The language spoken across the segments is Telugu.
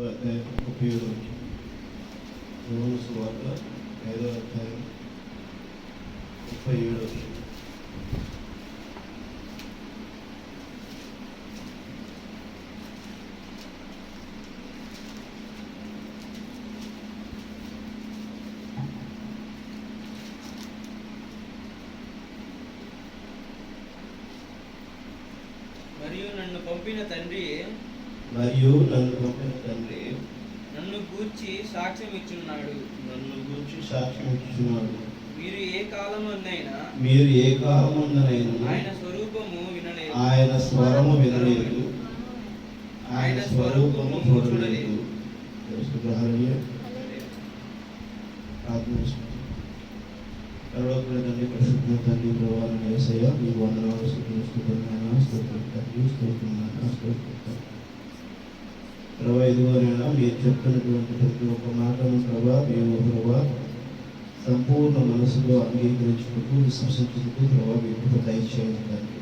అధ్యాయం 37 యోహాను సువార్త 5వ అధ్యాయం 37. మరియు నన్ను పంపిన తండ్రి నన్ను గూర్చి సాక్ష్యం ఇచ్చున్నాడు. మీరు ఏ కాలమందైనా ఆయన స్వరూపము వినలేదు, ఆయన స్వరము వినలేదు, ఆయన స్వరూపము చూడలేదు. తండ్రి, పరిశుద్ధ తండ్రి, ప్రభావం యేసయ్య, మీ వందనాలు ప్రభా. ఇదిగోనైనా మీరు చెప్తున్నటువంటి ప్రతి ఒక్క మాటను ప్రభా మేము ప్రభా సంపూర్ణ మనసులో అంగీకరించుకుంటూ విశ్వసించుకుంటూ ప్రభా మీకు దయచేయండి తండ్రి.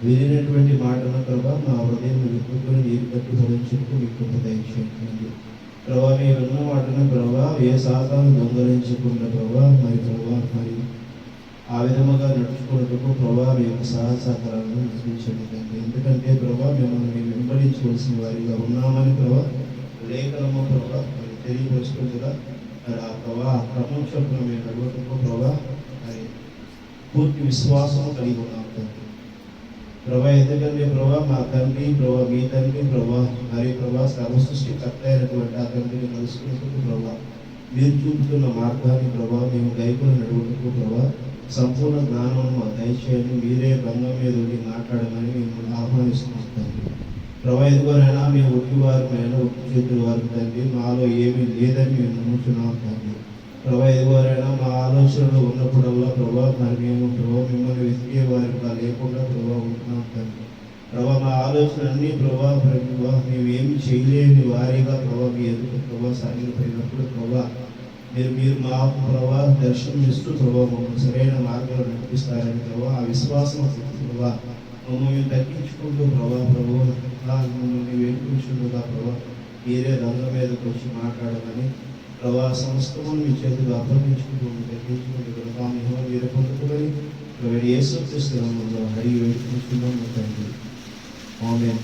వినినటువంటి మాటను ప్రభా మా హృదయం విప్పుకొని నీరు కట్టుబడించుకుంటూ మీకు దయచేయండి ప్రభా. మీరు ఉన్న మాటను ప్రభా ఏ సాతాను దొంగలించకుండా ప్రభా మరి ఆ విధముగా నడుచుకున్నట్టుకు ప్రభా మీ యొక్క సహకారాలను నడిపించండి తండ్రి. ఎందుకంటే ప్రభా మిమ్మల్ని మేము వెంబడించవలసిన వారిగా ఉన్నామని ప్రభా లేఖనము ప్రభా మరి తెలియపరుచుకుంటుగా మరి ఆ ప్రభా క్రమం చొప్పున మేము నడవటకు ప్రభా మరి పూర్తి విశ్వాసం కలిగి ఉన్నాం తండ్రి ప్రభా. ఎందుకంటే ప్రభా మా తండ్రి ప్రభా మీ తండ్రి ప్రభా మరి ప్రభా సర్వ సృష్టికర్త అయినటువంటి ఆ తండ్రిని కలుసుకున్నట్టుకు ప్రభా మీరు చూపుతున్న మార్గాన్ని ప్రభా మేము గైకులు నడువుటకు ప్రభా సంపూర్ణ జ్ఞానం దయచేయండి. మీరే బంధం మీద ఉండి మాట్లాడమని మేము ఆహ్వానిస్తున్నాం తండ్రి ప్రభా. ఎదుగునైనా మేము ఒట్టివారమైనా ఒట్టి చేతుల వారు తండ్రి, మాలో ఏమీ లేదని మేము నమ్ముతున్నాం తండ్రి ప్రభా. ఎదుగునైనా మా ఆలోచనలు ఉన్నప్పుడల్లా ప్రభా మరి మేము ప్రభా మిమ్మల్ని వెతికే వారిగా లేకుండా ప్రభా ఉంటున్నాం తండ్రి ప్రభా. మా ఆలోచన అన్నీ ప్రభా మేము ఏమి చేయలేని వారిగా ప్రభా మీ ఎదుగు ప్రభా సాగిపోయినప్పుడు ప్రభా మీరు మా ప్రభా దర్శనం ఇస్తూ ప్రభావ మమ్మల్ని సరైన మార్గంలో నడిపిస్తారని ప్రభావ ఆ విశ్వాసం ప్రభావ మమ్మల్ని తగ్గించుకుంటూ మమ్మల్ని వేడుకుంటుండగా ప్రభావ మీరే రంగం మీదకి వచ్చి మాట్లాడమని ప్రభావ సంస్థను మీ చేతులు అప్పగించుకుంటూ తగ్గించుకుంటూ ప్రభావ మీరు పొందుకొని యేసుక్రీస్తునామములో అడిగి వేడుకుంటున్నాము తండ్రి. ఆమేన్.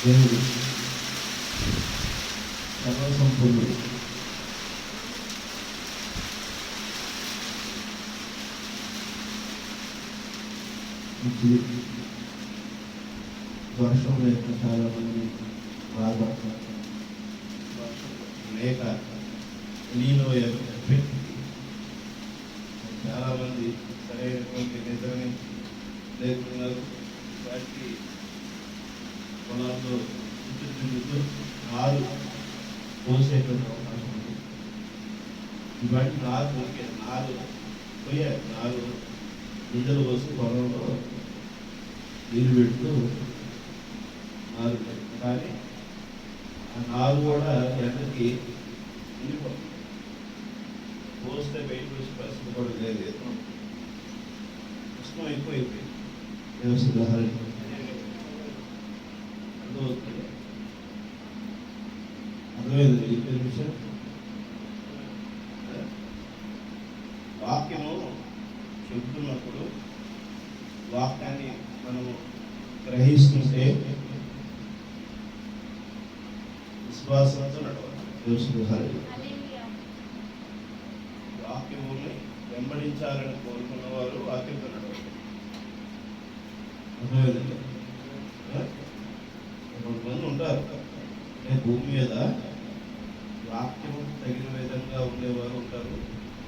దేవుడు సర్వసంపూర్ణుడు. వర్షం లేక చాలా మంది బాధపడతారు. లేక నీలో చాలా మంది సరైనటువంటి నిద్రని లేకున్నారు. వాటికి పొలాల్లో చుట్టూ నారు పోసేటువంటి అవకాశం ఉంది. వాటి నారు పోయారు. నారు గింజలు పోసి పొలంలో నీళ్ళు పెడుతూ నారు, కానీ ఆ నారు కూడా ఎండకి వెళ్ళిపోతుంది. పోస్తే బయట వచ్చి పరిస్థితి కూడా లేదు. ఉష్ణం ఎక్కువైపోయింది. అర్థమైంది చెప్పే విషయం. వాక్యము చెబుతున్నప్పుడు వాక్యాన్ని మనము గ్రహిస్తుంటే విశ్వాసంతో నడవాలి. వాక్యముని వెంబడించాలని కోరుకున్న వారు వాక్యంతో నడవాలి. కొంతమంది ఉంటారు భూమి మీద వాక్యం తగిన విధంగా ఉండేవారు ఉంటారు,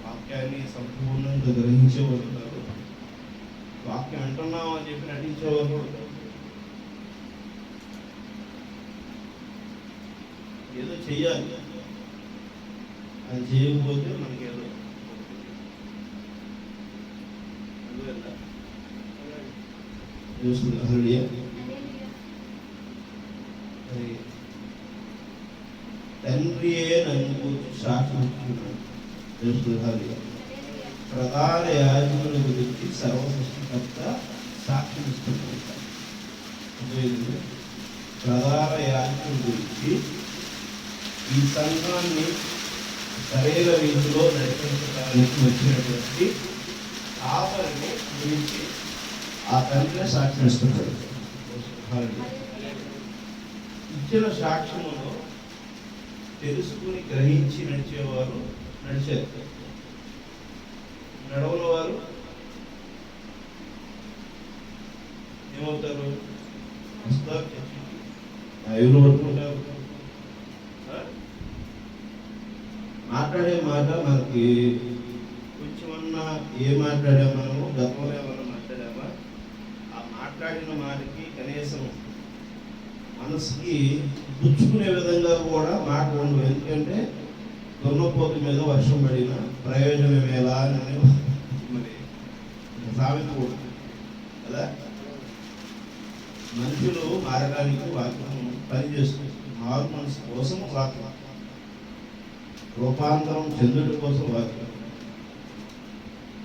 వాక్యాన్ని సంపూర్ణంగా గ్రహించేవారు ఉంటారు, వాక్యం వింటున్నాం అని చెప్పి నటించేవారు ఉంటారు. ఏదో చెయ్యాలి, అది చేయకపోతే మనకి ఏదో చూస్తుంది. తండ్రియే నన్ను కూర్చు సాక్షి ఇస్తున్నాడు. తెలుస్తుంది. ప్రధాన యాజకుని గురించి సర్వ సృష్టికర్త సాక్షి ఇస్తున్నాడు. ప్రధాన యాజకుని గురించి ఈ సంఘాన్ని సరైన రీతిలో నడిపించడానికి వచ్చినటువంటి ఆఫర్ని గురించి ఆ తండ్రి సాక్ష్యం ఇస్తున్నాడు. ఇచ్చిన సాక్ష్యమును తెలుసుకుని గ్రహించి నడిచేవారు నడిచారు, నడవని వారు ఏమవుతారు? వస్తారు, ఎవరు పట్టుకుంటారు. మాట్లాడే మాట మనకి కొంచెమన్నా ఏ మాట్లాడామా, మనము గతంలో ఏమన్నా మాట్లాడామా, ఆ మాట్లాడిన మాటకి కనీసం మనసుకి గుచ్చుకునే విధంగా కూడా మాట ఉండవు. ఎందుకంటే దున్నపోతు మీద వర్షం పడిన ప్రయోజనం ఎలా అని మరి సామెత కూడా కదా. మనుషులు మారడానికి వాక్యం పనిచేస్తుంది. మారు మనసు కోసం వాక్యం, రూపాంతరం చెందుట కోసం వాక్యం,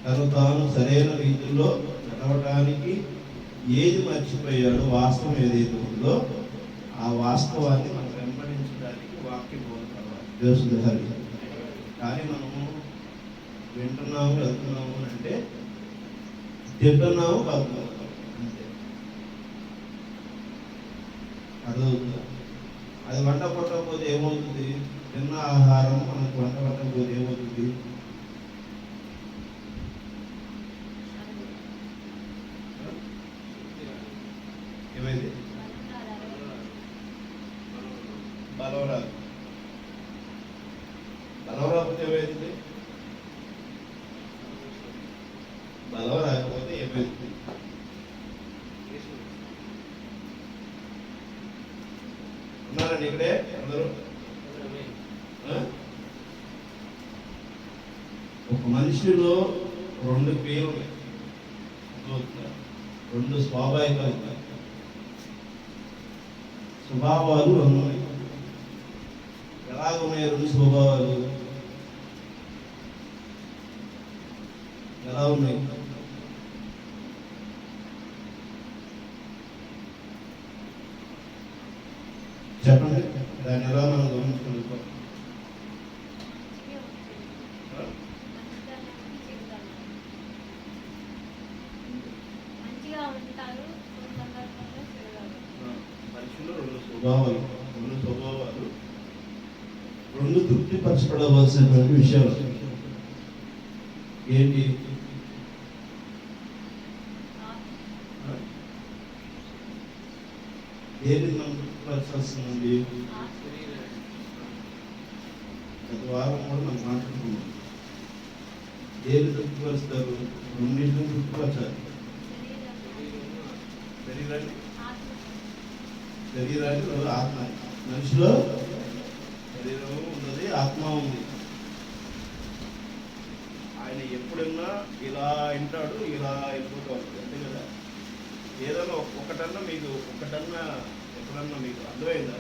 తను తాను సరైన రీతిలో నడవటానికి ఏది మర్చిపోయాడో, వాస్తవం ఏదైతే ఉందో ఆ వాస్తవాన్ని మనం వెంబడించడానికి వాక్యం బోధపడాలి. తెలుస్తుంది. కానీ మనము వింటున్నాము, వెళ్తున్నాము అంటే తింటున్నాము, వెళ్తున్నాము అంతే. అర్థమవుతుందా? అది వంట పట్టకపోతే ఏమవుతుంది? తిన్న ఆహారం మనకు వంట పట్టకపోతే ఏమవుతుంది? ఏమైంది? బలం రాదు. బలం రాకపోతే ఏమైంది? బలం రాకపోతే ఏమైంది? ఉన్నారండి ఇక్కడే అందరూ? ఒక మనిషిలో రెండు క్రియలు ఉన్నాయి, రెండు స్వాభావికాలు ఉన్నాయి, స్వభావాలు రెండు ఉన్నాయి. ఎలాగ ఉన్నాయి రెండు స్వభావాలు? ఎలా ఉన్నాయి? చెప్పండి. దాన్ని ఎలా మనం గమనించుకుంటాం? మనుషులు రెండు స్వభావాలు, రెండు తృప్తిపరచబడవలసినటువంటి విషయాలు ఏంటి? ఏది మనం తృప్తిపరచాల్సింది? గత వారం కూడా మనం మాట్లాడుకున్నాం. ఏది తృప్తిపరుస్తారు? రెండింటిని తృప్తిపరచాలి. శరీరాన్ని ఆత్మ. మనిషిలో శరీరం ఉన్నది, ఆత్మ ఉంది. ఆయన ఎప్పుడన్నా ఇలా వింటాడు, ఇలా వెళ్ళిపోతాడు, అంతే కదా. ఏదన్నా ఒకటన్నా ఎప్పుడన్నా మీకు అర్థమైందా?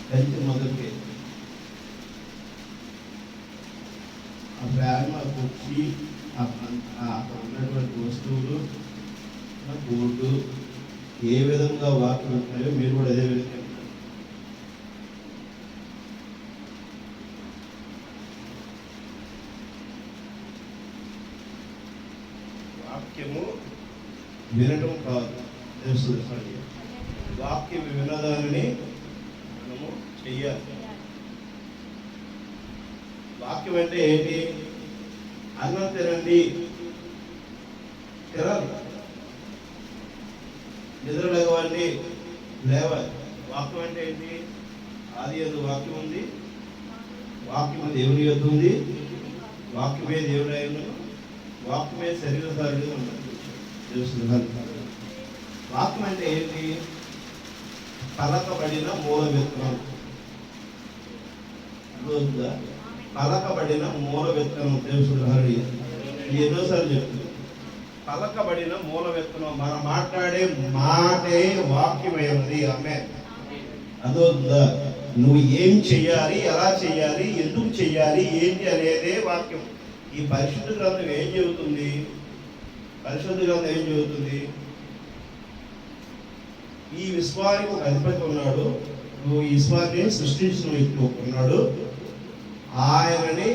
కంచి మొదటికి ఆ ఫ్యాన్, ఆ కుర్చీ, అక్కడ ఉన్నటువంటి వస్తువులు, బోర్డు ఏ విధంగా వాక్యం ఉంటున్నాయో మీరు కూడా అదే విధంగా ఉంటారు. వాక్యము వినడం కాదు, తెలుస్తుంది. వాక్యం వినదాన్ని మనము చెయ్యాలి. వాక్యం అంటే ఏంటి? అన్నం తినండి, తినాలి. నిద్ర లేవండి, లేవాలి. వాక్యం అంటే ఏంటి? ఆది యందు వాక్యం ఉంది, వాక్యము దేవుని యొద్ద ఉంది, వాక్యమే దేవుని అయ్యును, వాక్యమే శరీరధారుడు అన్నది తెలుస్తుంది. వాక్యం అంటే ఏంటి? పలకబడిన మూల విత్తనం. రోజుగా పలకబడిన మూల విత్తనం తెలుస్తుంది. ఎన్నోసార్లు చెప్తుంది. పలకబడిన మూల విత్తనం. మనం మాట్లాడే మాటే వాక్యమై ఉన్నది. ఆమె అదో నువ్వు ఏం చెయ్యాలి, ఎలా చెయ్యాలి, ఎందుకు చెయ్యాలి, ఏంటి అనేదే వాక్యం. ఈ పరిశుద్ధ గ్రంథం ఏం చెబుతుంది? పరిశుద్ధ గ్రంథం ఏం చెబుతుంది? ఈ విశ్వానికి ఒక అధిపతి ఉన్నాడు. నువ్వు ఈ విశ్వాన్ని సృష్టించిన వ్యక్తి ఉన్నాడు. ఆయనని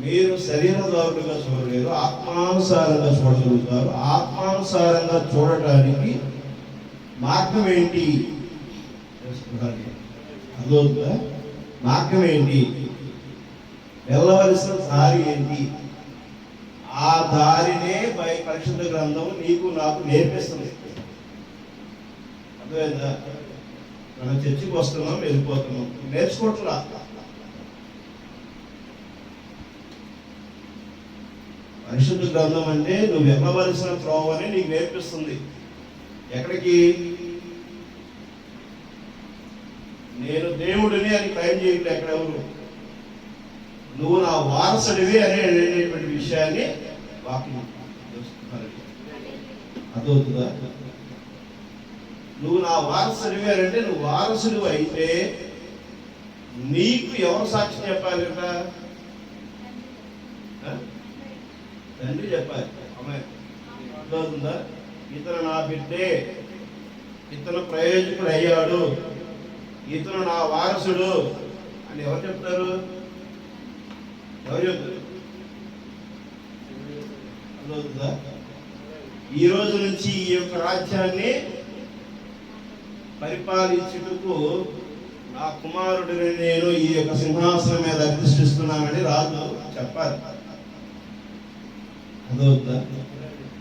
మీరు శరీరదారులుగా చూడలేరు, ఆత్మానుసారంగా చూడగలుగుతారు. ఆత్మానుసారంగా చూడటానికి మార్గం ఏంటి? అదొద్దా మార్గం ఏంటి? వెళ్ళవలసిన దారి ఏంటి? ఆ దారినే పరిశుద్ధ గ్రంథం నీకు నాకు నేర్పిస్తుంది. అర్థమైందా? మనం చర్చికి వస్తున్నాం, వెళ్ళిపోతున్నాం, నేర్చుకోవట్లా. పరిశుద్ధ గ్రంథం అంటే నువ్వు వెళ్ళవలసిన త్రోవని నీకు నేర్పిస్తుంది. ఎక్కడికి? నేను దేవుడిని అని క్లైమ్ చేయట్లే ఎక్కడెవరు. నువ్వు నా వారసుడివి అనేటువంటి విషయాన్ని వాక్యం అదవుతుందా? నువ్వు నా వారసుడివి అని అంటే, నువ్వు వారసుడు అయితే నీకు ఎవరు సాక్షి చెప్పాలి? తండ్రి చెప్పాలి. అమ్మాయి అర్థమవుతుందా? ఇతను నా బిడ్డే, ఇతను ప్రయోజకుడు అయ్యాడు, ఇతను నా వారసుడు అని ఎవరు చెప్తారు? ఎవరు చెప్తారు? అర్థమవుతుందా? ఈ రోజు నుంచి ఈ యొక్క రాజ్యాన్ని పరిపాలించుటకు నా కుమారుడిని నేను ఈ యొక్క సింహాసనం మీద అధిష్ఠిస్తున్నానని రాజు చెప్పాలి. అదవుతుందా?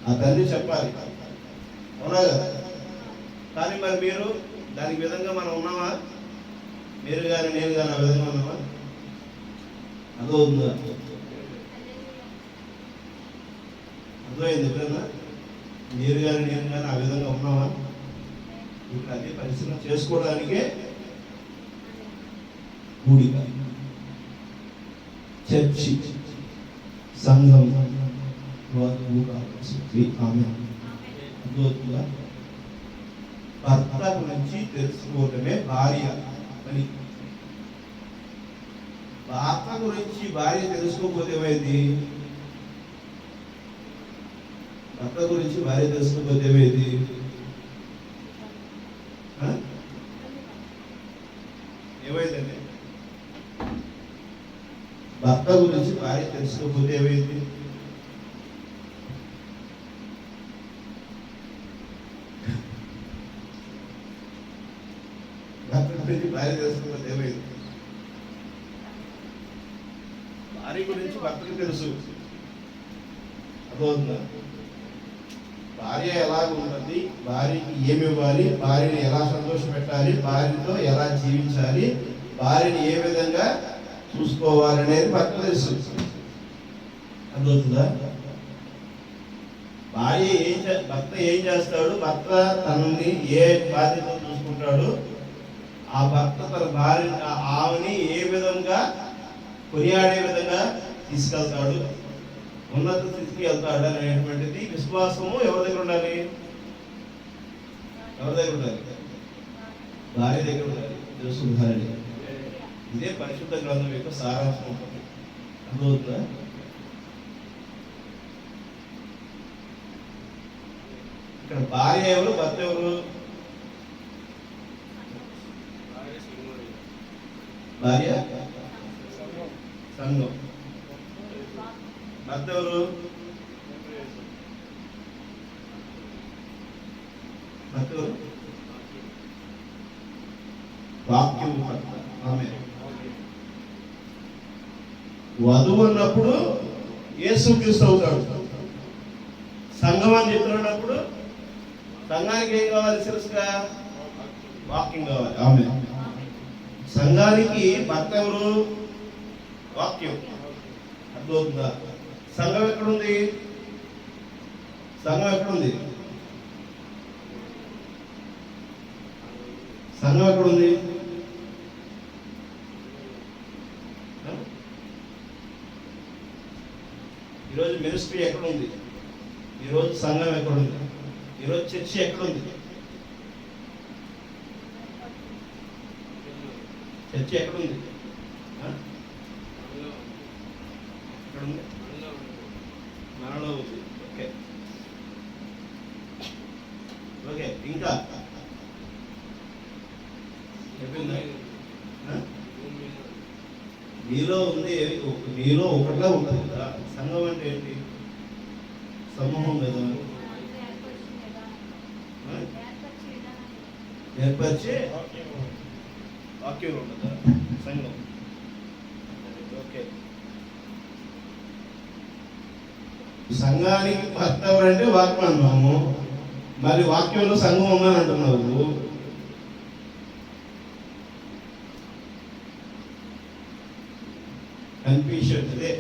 ఆ తండ్రి చెప్పాలి. అవునా కదా? కానీ మరి మీరు దానికి విధంగా మనం ఉన్నామా? మీరు కానీ నేను కానీ ఆ విధంగా ఉన్నామా? అదవుతుందా? అర్థమైంది ఎప్పుడన్నా? మీరు కానీ నేను కానీ ఆ విధంగా ఉన్నామా? ఇప్పుడు అదే పరిశీలన చేసుకోవడానికే కూడిక, చర్చి, సంఘం ఆమె. అర్థమవుతుందా? భర్త గురించి తెలుసుకోవటమే భార్య పని. భర్త గురించి భార్య తెలుసుకోకపోతే ఏమైంది? భర్త గురించి భార్య తెలుసుకోకపోతే ఏమైంది? ఏమైందండి? భర్త గురించి భార్య తెలుసుకోకపోతే ఏమైంది? భర్త గురించి భార్య తెలుసుకోకపోతే ఏమైంది? భార్య గురించి భర్తకు తెలుసు. అర్థమవుతుందా? భార్య ఎలాగ ఉంటుంది, భార్యకి ఏమి ఇవ్వాలి, భార్యని ఎలా సంతోష పెట్టాలి, భార్యతో ఎలా జీవించాలి, భార్యని ఏ విధంగా చూసుకోవాలనేది భర్త తెలుసు. అర్థమవుతుందా? భర్త ఏం చేస్తాడు, భర్త తనని ఏ బాధ్యత చూసుకుంటాడు, ఆ భర్త తన భార్య ఆమెని ఏ విధంగా కొనియాడే విధంగా తీసుకెళ్తాడు, ఉన్నత స్థితికి వెళ్తాడు అనేటువంటిది విశ్వాసము ఎవరి దగ్గర ఉండాలి? ఎవరి దగ్గర ఉండాలి? భార్య దగ్గర ఉండాలి. తెలుసుకుంటారండి. ఇదే పరిశుద్ధ గ్రంథం యొక్క సారాంశం ఉంటుంది. అర్థమవుతుందా? ఇక్కడ భార్య ఎవరు, భర్త ఎవరు? భార్య సంఘం. భర్త ఎవరు? భర్త ఎవరు? వాక్యం భర్త. ఆమె వధువు అన్నప్పుడు యేసుక్రీస్తు అవుతాడు. సంఘం అని చెప్తున్నప్పుడు సంఘానికి ఏం కావాలి? శిరస్సుగా వాక్యం కావాలి. ఆమె సంఘానికి భర్త ఎవరు? వాక్యం. అర్థమవుతుందా? సంఘం ఎక్కడుంది? సంఘం ఎక్కడుంది? సంఘం ఎక్కడుంది? ఈరోజు మినిస్ట్రీ ఎక్కడుంది? ఈరోజు సంఘం ఎక్కడుంది? ఈరోజు చర్చి ఎక్కడుంది? చర్చి ఎక్కడుంది? ఎక్కడుంది? మనలో ఉంది. Okay okay. ఇంకా చెప్పిందా? మీలో ఉంది, మీలో ఒకటిగా ఉంటుంది కదా. సంఘం అంటే ఏంటి? సమూహం కదా. ఏర్పరిచే వాక్యం ఉంటుందా సంఘం? ఓకే. సంఘానికి భర్త ఎవరంటే వాక్యం అన్నాము. మరి వాక్యంలో సంఘం ఉందని అంటున్నావు. కన్ఫ్యూషన్. అదే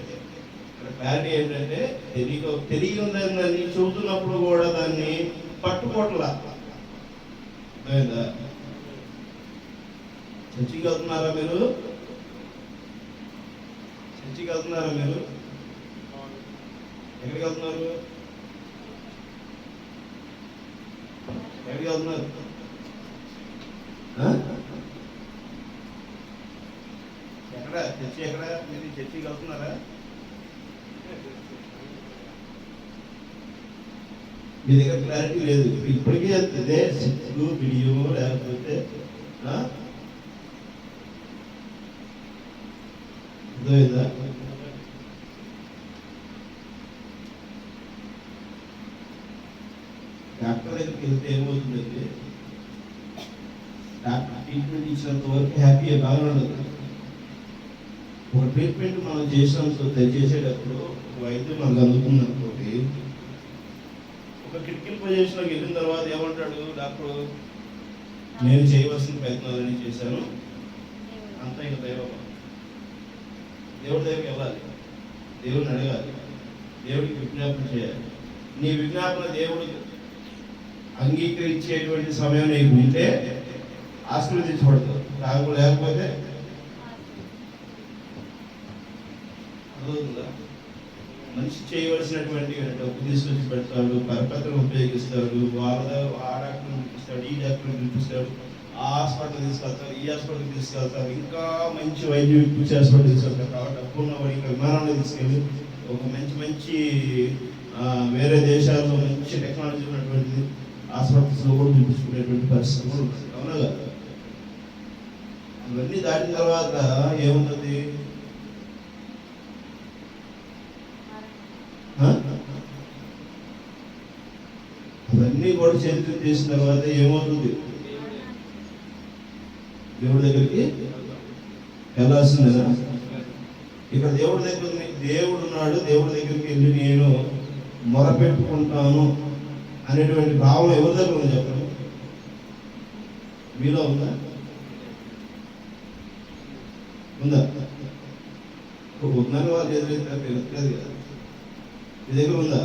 క్లారిటీ ఏంటంటే తెలియని చూస్తున్నప్పుడు కూడా దాన్ని పట్టుకోవట్లా. చర్చికి వెళ్తున్నారా మీరు? చర్చికి వెళ్తున్నారా మీరు? ఎక్కడికి వెళ్తున్నారు? ఎక్కడికి వెళ్తున్నారు? ఎక్కడ చర్చి? ఎక్కడ మీరు చర్చికి వెళ్తున్నారా? మీ దగ్గర క్లారిటీ లేదు. ఇప్పటికీ అదే సిక్స్లు వీడియో లేకపోతే అర్థమైందా? డాక్టర్ దగ్గరికి వెళ్తే ఏమవుతుందండి? డాక్టర్ ట్రీట్మెంట్ ఇచ్చినంత వరకు హ్యాపీగా బాగా ఉండదు. ఒక ట్రీట్మెంట్ మనం చేసేటప్పుడు వైద్యం మనకు అందుతుంది అనుకోండి. ఒక క్రిటికల్ పొజిషన్లోకి వెళ్ళిన తర్వాత ఏమంటాడు డాక్టర్? నేను చేయవలసిన ప్రయత్నాలన్నీ చేశాను, అంతా ఇక దైవం. దేవుడి దగ్గరికి వెళ్ళాలి, దేవుడిని అడగాలి, దేవుడికి విజ్ఞాపన చేయాలి. నీ విజ్ఞాపన దేవుడు అంగీకరించేటువంటి సమయం నీకు ఉంటే ఆశీర్వదించబడతావు. లేకపోతే అర్థవుతుందా? మనిషి చేయవలసినటువంటి డబ్బు తీసుకొచ్చి పెడతాడు, పరపత్రం ఉపయోగిస్తాడు, ఆ డాక్టర్ని పిలిపిస్తాడు, ఈ డాక్టర్ని పిలిపిస్తాడు, ఆ హాస్పిటల్ తీసుకెళ్తారు, ఈ హాస్పిటల్కి తీసుకెళ్తారు, ఇంకా మంచి వైద్యం ఇప్పించే హాస్పిటల్ తీసుకెళ్తారు. కాబట్టి డబ్బు ఉన్నవాడు ఇంకా విమానంలో తీసుకెళ్ళి ఒక మంచి వేరే దేశాల్లో మంచి టెక్నాలజీ ఉన్నటువంటి హాస్పిటల్స్లో కూడా చూపించుకునేటువంటి పరిస్థితి కూడా ఉంటుంది. అవునా కదా? అవన్నీ దాటిన తర్వాత ఏముంటుంది? అవన్నీ కూడా చరిత్ర చేసిన తర్వాత ఏమవుతుంది? దేవుడి దగ్గరికి వెళ్ళాల్సిందేనా? ఇక్కడ దేవుడి దగ్గర దేవుడు ఉన్నాడు, దేవుడి దగ్గరికి వెళ్ళి నేను మొరపెట్టుకుంటాను అనేటువంటి భావం ఎవరి దగ్గర ఉంది చెప్పండి? మీలో ఉందా? ఉందా? ఉందని వాళ్ళు ఎదురైతే తెలుస్తుంది కదా. మీ దగ్గర ఉందా?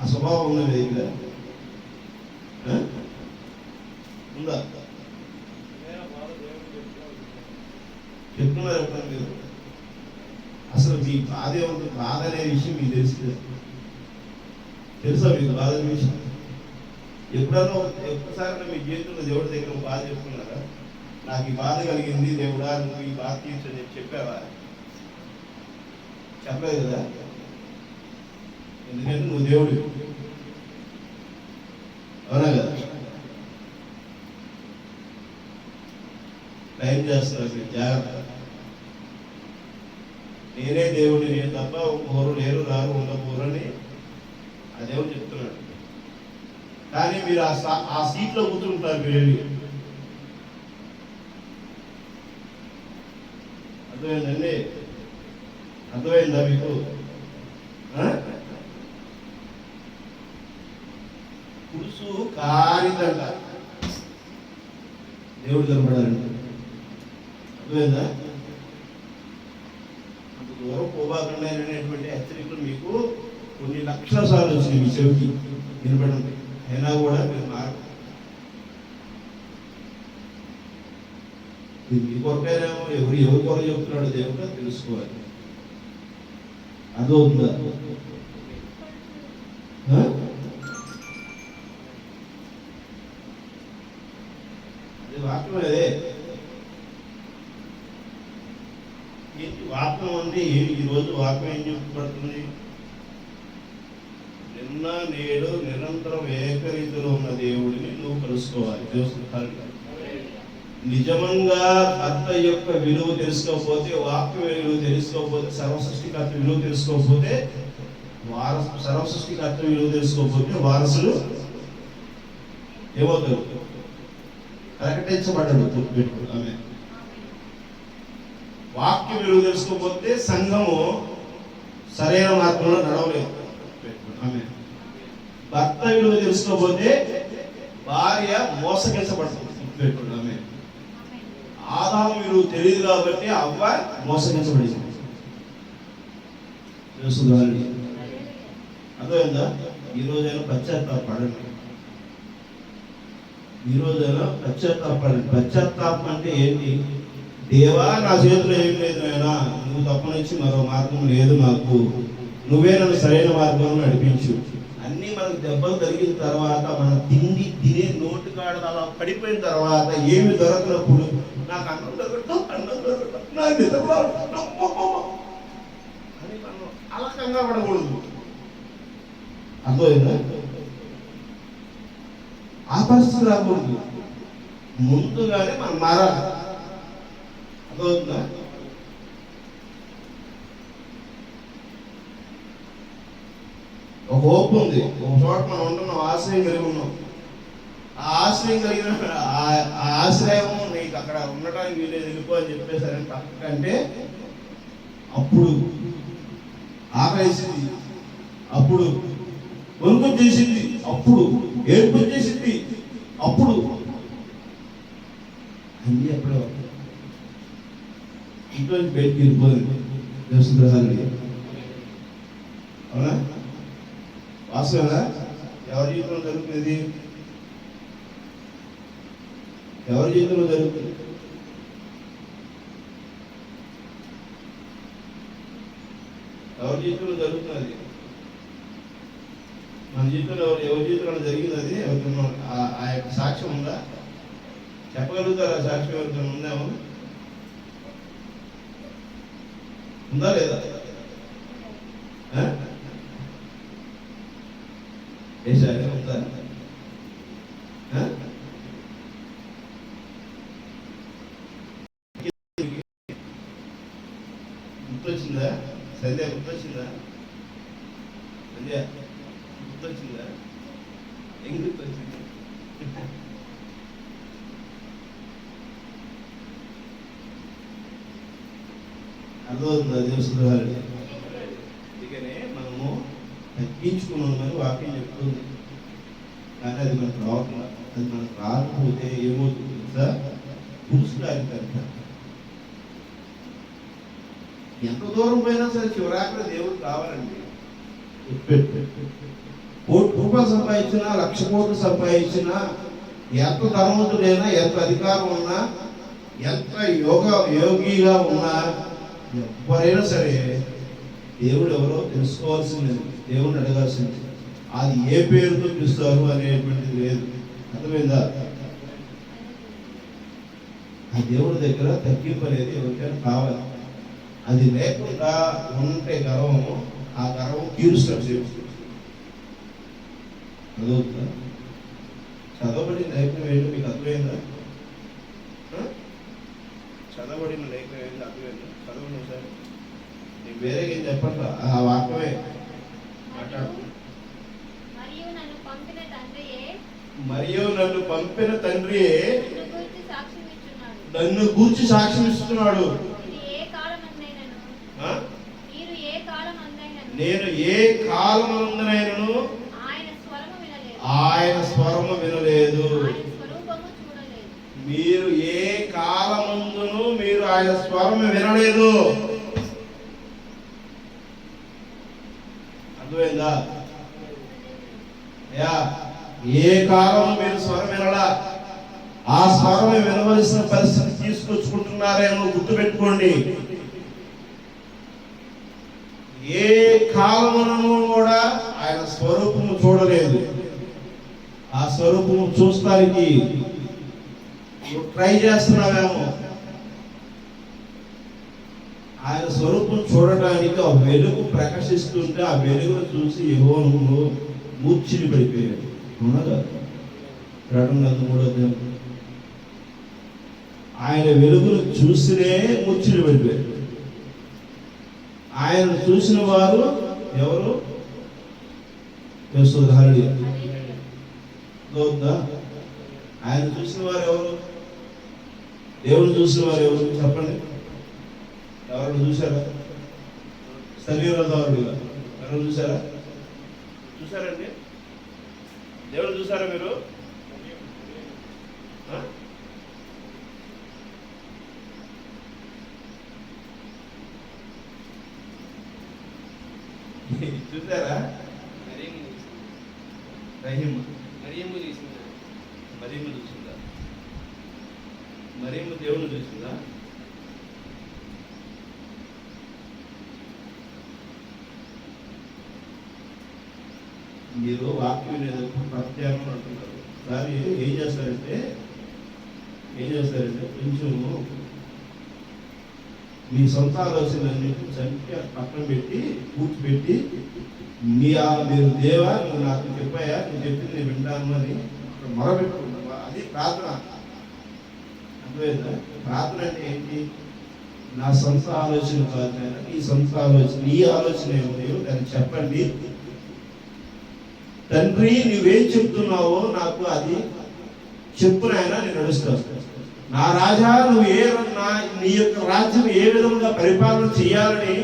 ఆ స్వభావం ఉన్న మీ దగ్గర ఉందా? చెప్తున్నారు ఎప్పుడన్నా మీరు? అసలు మీ బాధ ఏముంటుంది? బాధ అనే విషయం మీకు తెలుసా? మీకు బాధ అనే విషయం ఎప్పుడన్నా ఒక్కసారి మీ జీవితంలో దేవుడి దగ్గర ఒక బాధ చెప్తున్నారా? నాకు ఈ బాధ కలిగింది దేవుడా, నువ్వు ఈ బాధ తీర్చని చెప్పావా? చెప్పలేదు కదా. ఎందుకంటే నువ్వు దేవుడు, అవునా కదా? టైం చేస్తున్నావు జాగ్రత్త. నేనే దేవుడిని, నేను తప్ప ఒకరు లేరు, రారు, ఉండబోరు అని ఆ దేవుడు చెప్తున్నాడు. కానీ మీరు ఆ సీట్లో కూర్చుంటారు. మీరు వెళ్ళి అర్థమైందండి? అర్థమైందా మీకు? పురుసు కారిదంట దేవుడు కనపడాలంటే. అర్థమైందా? అంత దూరం పోబాకుండా అనేటువంటి హెచ్చరికలు మీకు కొన్ని లక్షల సార్లు వచ్చినాయి మీ చెవికి వినపడండి. అయినా కూడా మీరు మారదు. ఇది మీ కొరకైనామో ఎవరి కొరకు చెప్తున్నాడో దేవుడు తెలుసుకోవాలి. అదవుతుందా? అంటే ఈరోజు వాక్యం ఏం చెప్పబడుతుంది? నిన్న నేడు నిరంతరం ఏకరీతిలో ఉన్న దేవుడిని నువ్వు కలుసుకోవాలి. నిజంగా భర్త యొక్క విలువ తెలుసుకోకపోతే, వాక్య విలువ తెలుసుకోకపోతే, సర్వసృష్టికర్త విలువ తెలుసుకోకపోతే, సర్వసృష్టికర్త విలువ తెలుసుకోకపోతే వారసులు ఏమవుతారు? ప్రకటించబడ్డాడు. గుర్తుపెట్టుకోండి. ఆమె వాక్య విలువ తెలుసుకోకపోతే సంఘము సరైన మార్గంలో నడవలేదు. ఆమె భర్త విలువ తెలుసుకోకపోతే భార్య మోసగించబడుతుంది. గుర్తుపెట్టుకోండి. ఆమె ఆదాము విలువ తెలియదు కాబట్టి అవ్వ మోసగించబడింది. తెలుసుగాని అర్థమైందా? ఈ రోజైనా పశ్చాత్తాపడండి. ఈ రోజైనా పశ్చాత్తాపడండి. పశ్చాత్తాపం అంటే ఏంటి? దేవా, నా చేతిలో ఏం లేదు నాయనా, నువ్వు తప్పనిచ్చి మరో మార్గం లేదు నాకు, నువ్వే నన్ను సరైన మార్గంలో నడిపించు. అన్నీ మనకు దెబ్బలు తగిలిన తర్వాత, మన తినే నోటి కాడ అలా పడిపోయిన తర్వాత, ఏమి దొరకనప్పుడు నాకు అన్నం దొరకటం నాకు నిద్ర అని మనం అలా కంగారు పడకూడదు. అర్థమైందా? ఆ పరిస్థితి రాకూడదు. ముందుగానే మనం మారాలి. అర్థమవుతుందా? ఒక హోప్ ఉంది. ఒక చోట మనం ఉంటున్నాం, ఆశ్రయం కలిగి ఉన్నాం. ఆ ఆశ్రయం కలిగిన ఆశ్రయం నీకు అక్కడ ఉండటానికి వీలేదు, వెళ్ళిపో అని చెప్పేశారంటే అంటే అప్పుడు ఆకలిసింది, అప్పుడు వణుకు చేసింది, అప్పుడు ఏడుపు చేసింది, అప్పుడు అన్నీ అప్పుడే ఇంట్లో బయటికి వెళ్ళిపోయింది. దేవసుగ్రహాన్ని అవునా? వాస్తవేనా? ఎవరి జీవితంలో జరుగుతుంది? ఎవరి జీవితంలో జరుగుతుంది? ఎవరి జీవితంలో జరుగుతున్నది? మన జీవితంలో ఎవరి జీవితంలో జరిగింది? అది ఎవరికైనా ఆ యొక్క సాక్ష్యం ఉందా? చెప్పగలుగుతారా? సాక్ష్యం ఎవరికైనా ఉందేమో? ఉందా లేదా? ఉందా? గుర్తొచ్చిందా? సంధ్య గుర్తొచ్చిందా? సంధ్య గుర్తొచ్చిందా? ఏం గుర్తొచ్చింది? అర్థమవుతుందా? దేవసుగ్రహాలు అందుకనే మనము తగ్గించుకున్నామని వాక్యం చెప్తుంది. కానీ అది మనకు రావట్లేదు. అది మనకు రాకపోతే ఏమవుతుంది తెలుసా? పురుషుడు ఎంత దూరం పోయినా సరే చివరాక దేవుడు కావాలండి. కోటి రూపాయలు సంపాదించినా, 1,00,000 కోట్లు సంపాదించినా, ఎంత ధనవంతుడైనా, ఎంత అధికారం ఉన్నా, ఎంత యోగిగా ఉన్నా, ఎవరైనా సరే దేవుడు ఎవరో తెలుసుకోవాల్సింది, దేవుడిని అడగాల్సింది. అది ఏ పేరుతో పిలుస్తారు అనేటువంటిది లేదు. అర్థమైందా? ఆ దేవుడి దగ్గర తగ్గింపు అనేది ఎవరికైనా కావాలి. అది లేకుండా ఉంటే గర్వము, ఆ గర్వం తీరుస్తాడు దేవుడు. చదువుతుందా? చదవబడిన లేఖనం ఏంటో మీకు అర్థమైందా? చదవబడిన లేఖనం ఏంటో అర్థమైందా? చదవండి సార్. నీకు వేరే ఏం చెప్పండి, ఆ వాక్యమే మాట్లాడుతుంది. మరియు నన్ను పంపిన తండ్రి నన్ను గూర్చి సాక్ష్యం ఇస్తున్నాడు. నేను ఏ కాలమందునైనను ఆయన స్వరము వినలేదు. మీరు ఏ కాలమందును మీరు ఆయన స్వరము వినలేదు. అర్థమైందా? ఏ కాలం మీరు స్వరం వినలా, ఆ స్వరం వినవలసిన పరిస్థితి తీసుకొచ్చుకుంటున్నారేమో గుర్తుపెట్టుకోండి. ఏ కాలమును కూడా ఆయన స్వరూపము చూడలేదు. ఆ స్వరూపము చూస్తానికి ట్రై చేస్తున్నావేమో. ఆయన స్వరూపం చూడటానికి ఆ వెలుగు ప్రకాశిస్తుంటే ఆ వెలుగును చూసి యెహోవా మూర్ఛిని పడిపోయాడు. అవునా కాదు? ప్రకటన 3వ ఆయన వెలుగును చూసినే మూర్ఛిని పడిపోయాడు. ఆయన చూసిన వారు ఎవరు? ఆయన చూసిన వారు ఎవరు? దేవుని చూసిన వారు ఎవరు చెప్పండి? ఎవరు చూసారా? శరీరదారుడుగా ఎవరు చూసారా? చూసారండి? దేవుడు చూసారా మీరు? చూసారా? మరియమ్మ చూసిందా? మరియమ్మ దేవుని చూసిందా? మీరు వాక్యం ప్రత్యేకం అంటున్నారు. కానీ ఏం చేస్తారంటే కొంచెం మీ సొంత ఆలోచనలన్నింటినీ చంపి పక్కన పెట్టి కూర్చిపెట్టి మీరు దేవా నువ్వు నాకు చెప్పాయా, నువ్వు చెప్పింది నేను వింటాను అని మొరబెట్టుకుంటా. అది ప్రార్థన. అర్థమైందా? ప్రార్థన అంటే ఏంటి? నా సొంత ఆలోచన కాదు, నీ సొంత ఆలోచన, నీ ఆలోచన ఏమో దాన్ని చెప్పండి. తండ్రి నువ్వేం చెప్తున్నావో నాకు అది చెప్పు నాయన, నేను నడుస్తాను. నా రాజా నువ్వు నీ యొక్క రాజ్యం ఏ విధంగా పరిపాలన చేయాలని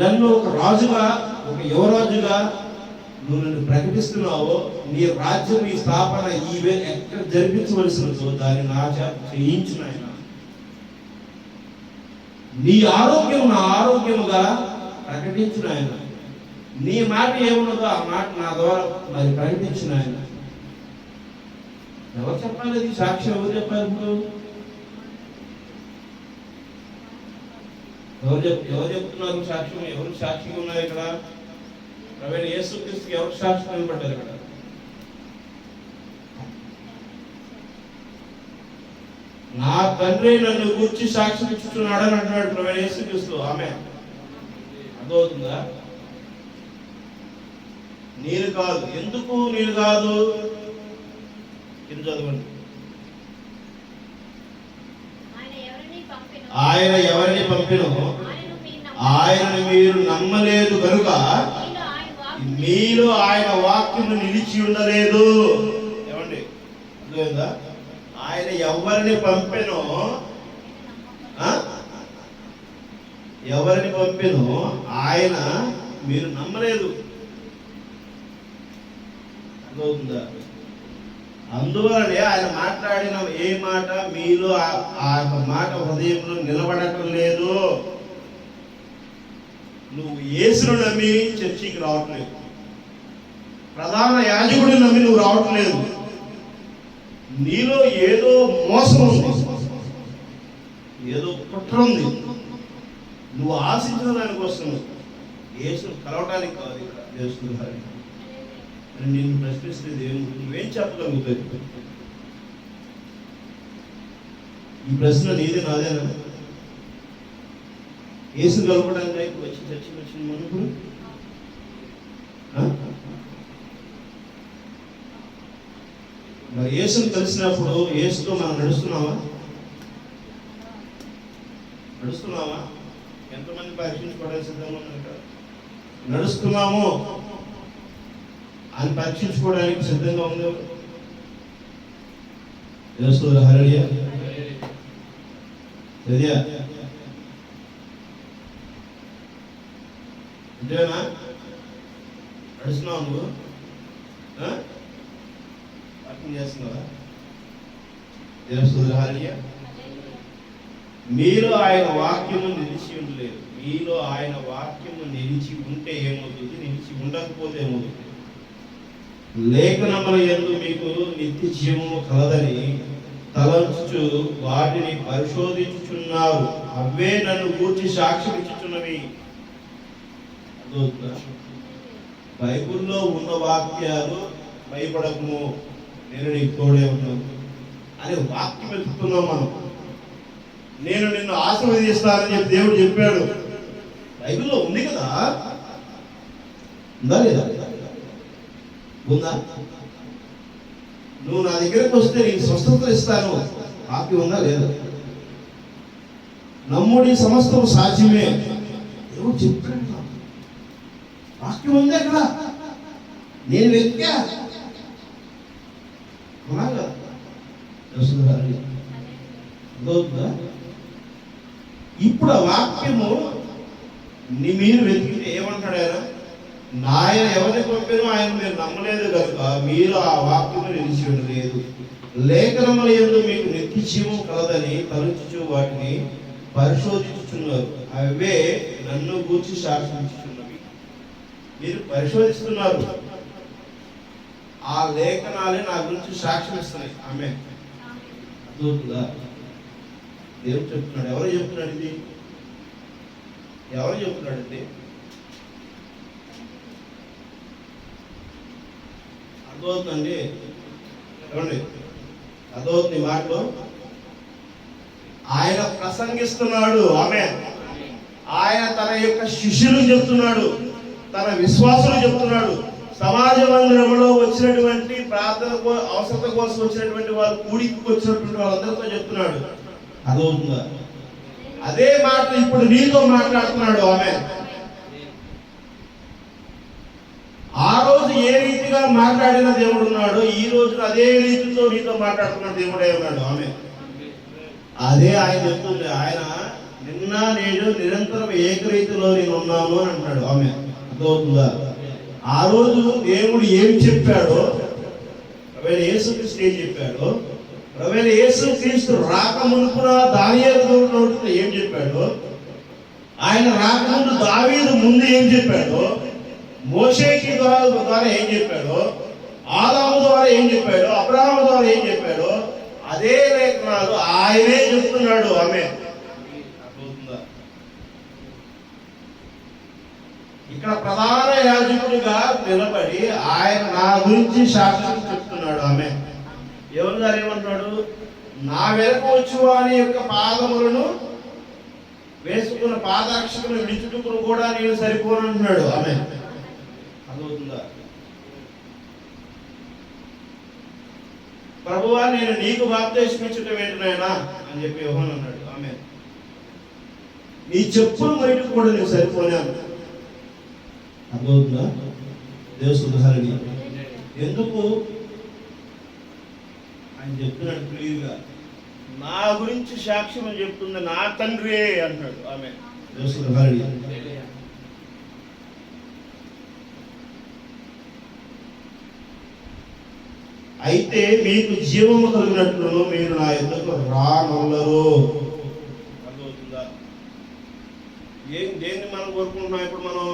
నన్ను ఒక రాజుగా, ఒక యువరాజుగా నువ్వు నన్ను ప్రకటిస్తున్నావో, నీ రాజ్యం నీ స్థాపన ఎక్కడ జరిపించవలసినదో దాన్ని నా చేత చేయించు నాయన. నీ ఆరోగ్యం నా ఆరోగ్యముగా ప్రకటించు నాయన. నీ మాట ఏమున్నదో ఆ మాట నా ద్వారా మరి ప్రకటించిన ఆయన. ఎవరు చెప్పాలి? అది సాక్ష్యం ఎవరు చెప్పాలి? ఇప్పుడు ఎవరు చెప్తున్నారు సాక్ష్యం? ఎవరు సాక్షిగా ఉన్నారు ఇక్కడ? ప్రవీణ యేసుక్రీస్తుకి ఎవరు సాక్షి కనబడ్డారు ఇక్కడ? నా తండ్రి నన్ను గురించి సాక్ష్యం ఇచ్చుతున్నాడు అని అంటున్నాడు ప్రవీణ యేసుక్రీస్తు. ఆమె అర్థమవుతుందా? నేను కాదు. ఎందుకు నేను కాదు? కింద చదవండి. ఆయన ఎవరిని పంపినో ఆయనను మీరు నమ్మలేదు కనుక మీలో ఆయన వాక్యము నిలిచి ఉండలేదు. ఏమండి? అర్థమైందా? ఆయన ఎవరిని పంపినో ఆయన మీరు నమ్మలేదు. అర్థమవుతుందా? అందువలనే ఆయన మాట్లాడిన ఏ మాట మీలో ఆ మాట హృదయంలో నిలబడటం లేదు. నువ్వు యేసును నమ్మి చర్చికి రావట్లేదు. ప్రధాన యాజకుడిని నమ్మి నువ్వు రావట్లేదు. నీలో ఏదో మోసం ఉంది, ఏదో కుట్ర ఉంది. నువ్వు ఆశించిన దానికోసం యేసును కలవటానికి కాదు ఇక్కడ చేస్తున్నారు. నిన్ను ప్రశ్నిస్తే నువ్వేం చెప్పగలుగుతావు? ఈ ప్రశ్న నీదే నాదేనా? యేసు కలపడానికి వచ్చి చర్చకి వచ్చిన మనప్పుడు మరి యేసును కలిసినప్పుడు యేసుతో మనం నడుస్తున్నావా? ఎంతమంది పరీక్షించుకోవడానికి సిద్ధంగా ఉన్నారు? నడుస్తున్నాము అని పరీక్షించుకోవడానికి సిద్ధంగా ఉంది. హల్లెలూయా. చదివా అంతేనా? నడుస్తున్నావు నువ్వు? వాకింగ్ చేస్తున్నావా? హల్లెలూయా. మీలో ఆయన వాక్యము నిలిచి ఉండలేదు. మీలో ఆయన వాక్యము నిలిచి ఉంటే ఏమవుతుంది? నిలిచి ఉండకపోతే ఏమవుతుంది? లేఖనముల యందు మీకు నిత్య జీవము కలదని తలంచు వాటిని పరిశోధించుచున్నారు. అవే నన్ను గూర్చి సాక్ష్యం ఇచ్చుచున్నవి. బైబిల్లో ఉన్న వాక్యాలు భయపడకము, నేను నీకు తోడే ఉన్నాను అనే వాక్యం వెతుకుతున్నాం మనం. నేను నిన్ను ఆశీర్వదిస్తానని చెప్పి దేవుడు చెప్పాడు. బైబిల్లో ఉంది కదా, ఉందా లేదా? ఉందా? నువ్వు నా దగ్గరకు వస్తే నీకు స్వస్థత ఇస్తాను, వాక్యం ఉందా లేదా? నమ్ముడి సమస్తం సాధ్యమే ఎవరు చెప్పాడు? వాక్యం ఉంది అక్కడ, నేను వెతికా. అలాగా ఇప్పుడు ఆ వాక్యము మీరు వెతికితే ఏమంటాడు ఆయన? నాయన ఎవరిని పంపానో ఆయన మీరు నమ్మలేదు కనుక మీరు ఆ వాక్యము నిలిచి ఉండలేదు. లేఖనముల యందు మీకు నిత్య జీవం కలదని తలుచుచు వాటిని పరిశోధించుచున్నారు, అవే నన్ను గూర్చి సాక్షించుచున్నవి. మీరు పరిశోధిస్తున్నారు, ఆ లేఖనాలే నా గురించి సాక్ష్యం ఇస్తున్నాయి. ఆమె అర్థమవుతుందా? దేవుడు చెప్తున్నాడు. ఎవరు చెప్తున్నాడు ఇది? ఎవరు చెప్తున్నాడు ఇది? అర్థమవుతుందండి? ఏమండి అర్థమవుతుంది మాటలో? ఆయన ప్రసంగిస్తున్నాడు. ఆమె ఆయన తన యొక్క శిష్యులు చెప్తున్నాడు, తన విశ్వాసులు చెప్తున్నాడు. సమాజ మందిరంలో వచ్చినటువంటి ప్రార్థన అవసరత కోసం వచ్చినటువంటి వాళ్ళు, కూడికి వచ్చినటువంటి వాళ్ళందరితో చెప్తున్నాడు. అదవుతుందా? అదే మాట ఇప్పుడు నీతో మాట్లాడుతున్నాడు. ఆమె ఆ రోజు ఏ రీతిగా మాట్లాడిన దేవుడు ఉన్నాడు, ఈ రోజు అదే రీతితో నీతో మాట్లాడుతున్న దేవుడే ఉన్నాడు. ఆమె అదే ఆయన చెప్తుంది. ఆయన నిన్న నేడు నిరంతరం ఏకరీతిలో నేను ఉన్నాను అని అంటాడు. ఆమె అర్థమవుతుందా? ఆ రోజు దేవుడు ఏమి చెప్పాడో, ప్రవీణ యేసుక్రీస్తు ఏం చెప్పాడో, ప్రవీణ యేసుక్రీస్తు రాక మునుపున దానియేలు నోటితో ఏం చెప్పాడో, ఆయన రాకముందు దావీదు ముందు ఏం చెప్పాడో, మోషేకి ద్వారా ఏం చెప్పాడో, ఆదాము ద్వారా ఏం చెప్పాడో, అబ్రహాము ద్వారా ఏం చెప్పాడో, అదే లేఖనాలు ఆయనే చెప్తున్నాడు. ఆమె ఇక్కడ ప్రధాన యాజకుడిగా నిలబడి ఆయన నా గురించి సాక్ష్యం చెప్తున్నాడు. ఆమె ఎవరు గారు ఏమంటున్నాడు? నా వెనక వచ్చు వాని యొక్క పాదములను వేసుకున్న పాదాక్షకులు విడిచుటకును కూడా నేను సరిపోను అంటున్నాడు. ఆమె అర్థమవుతుందా? ప్రభువా నేను నీకు బాప్తిస్మం ఇచ్చటం ఏంటి నాయనా అని చెప్పి యోహాను అన్నాడు. ఆమె నీ చెప్పులు బయటకు కూడా నేను సరిపోయాను. అర్థమవుతుందా? దేవసుధారణి ఎందుకు ఆయన చెప్తున్నాడు క్లియర్గా, నా గురించి సాక్ష్యం అని చెప్తుంది నా తండ్రి అంటాడు. ఆమె దేవసుధారణి అయితే మీకు జీవము కలిగినట్లును మీరు నా యొద్దకు రానొల్లరు. అర్థమవుతుందా? దేన్ని మనం కోరుకుంటున్నాం? ఇప్పుడు మనం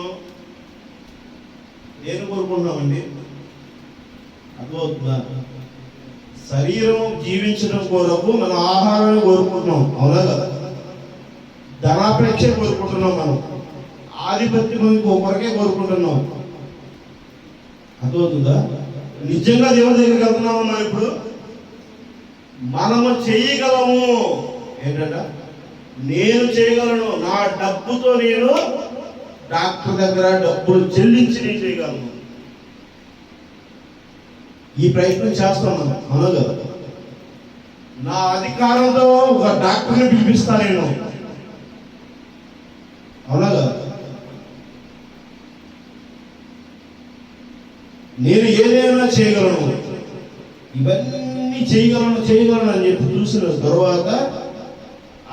దేన్ని కోరుకుంటున్నామండి? అర్థమవుతుందా? శరీరం జీవించడం కొరకు మన ఆహారాన్ని కోరుకుంటున్నాం, అవునా కదా? ధనాపేక్ష కోరుకుంటున్నాం, మనం ఆధిపత్యం కొరకే కోరుకుంటున్నాం. అర్థమవుతుందా? నిజంగా దేవుడి దగ్గరికి వెళ్తున్నాము మనం. ఇప్పుడు మనము చేయగలము ఏంటంట? నేను చేయగలను, నా డబ్బుతో నేను డాక్టర్ దగ్గర డబ్బులు చెల్లించి నేను చేయగలను. ఈ ప్రయత్నం చేస్తాం మనం, అవునా కదా? నా అధికారంతో ఒక డాక్టర్ని పిలిపిస్తా నేను, అవునా కదా? నేను ఏదైనా చేయగలను, ఇవన్నీ చేయగలను అని చెప్పి చూసిన తర్వాత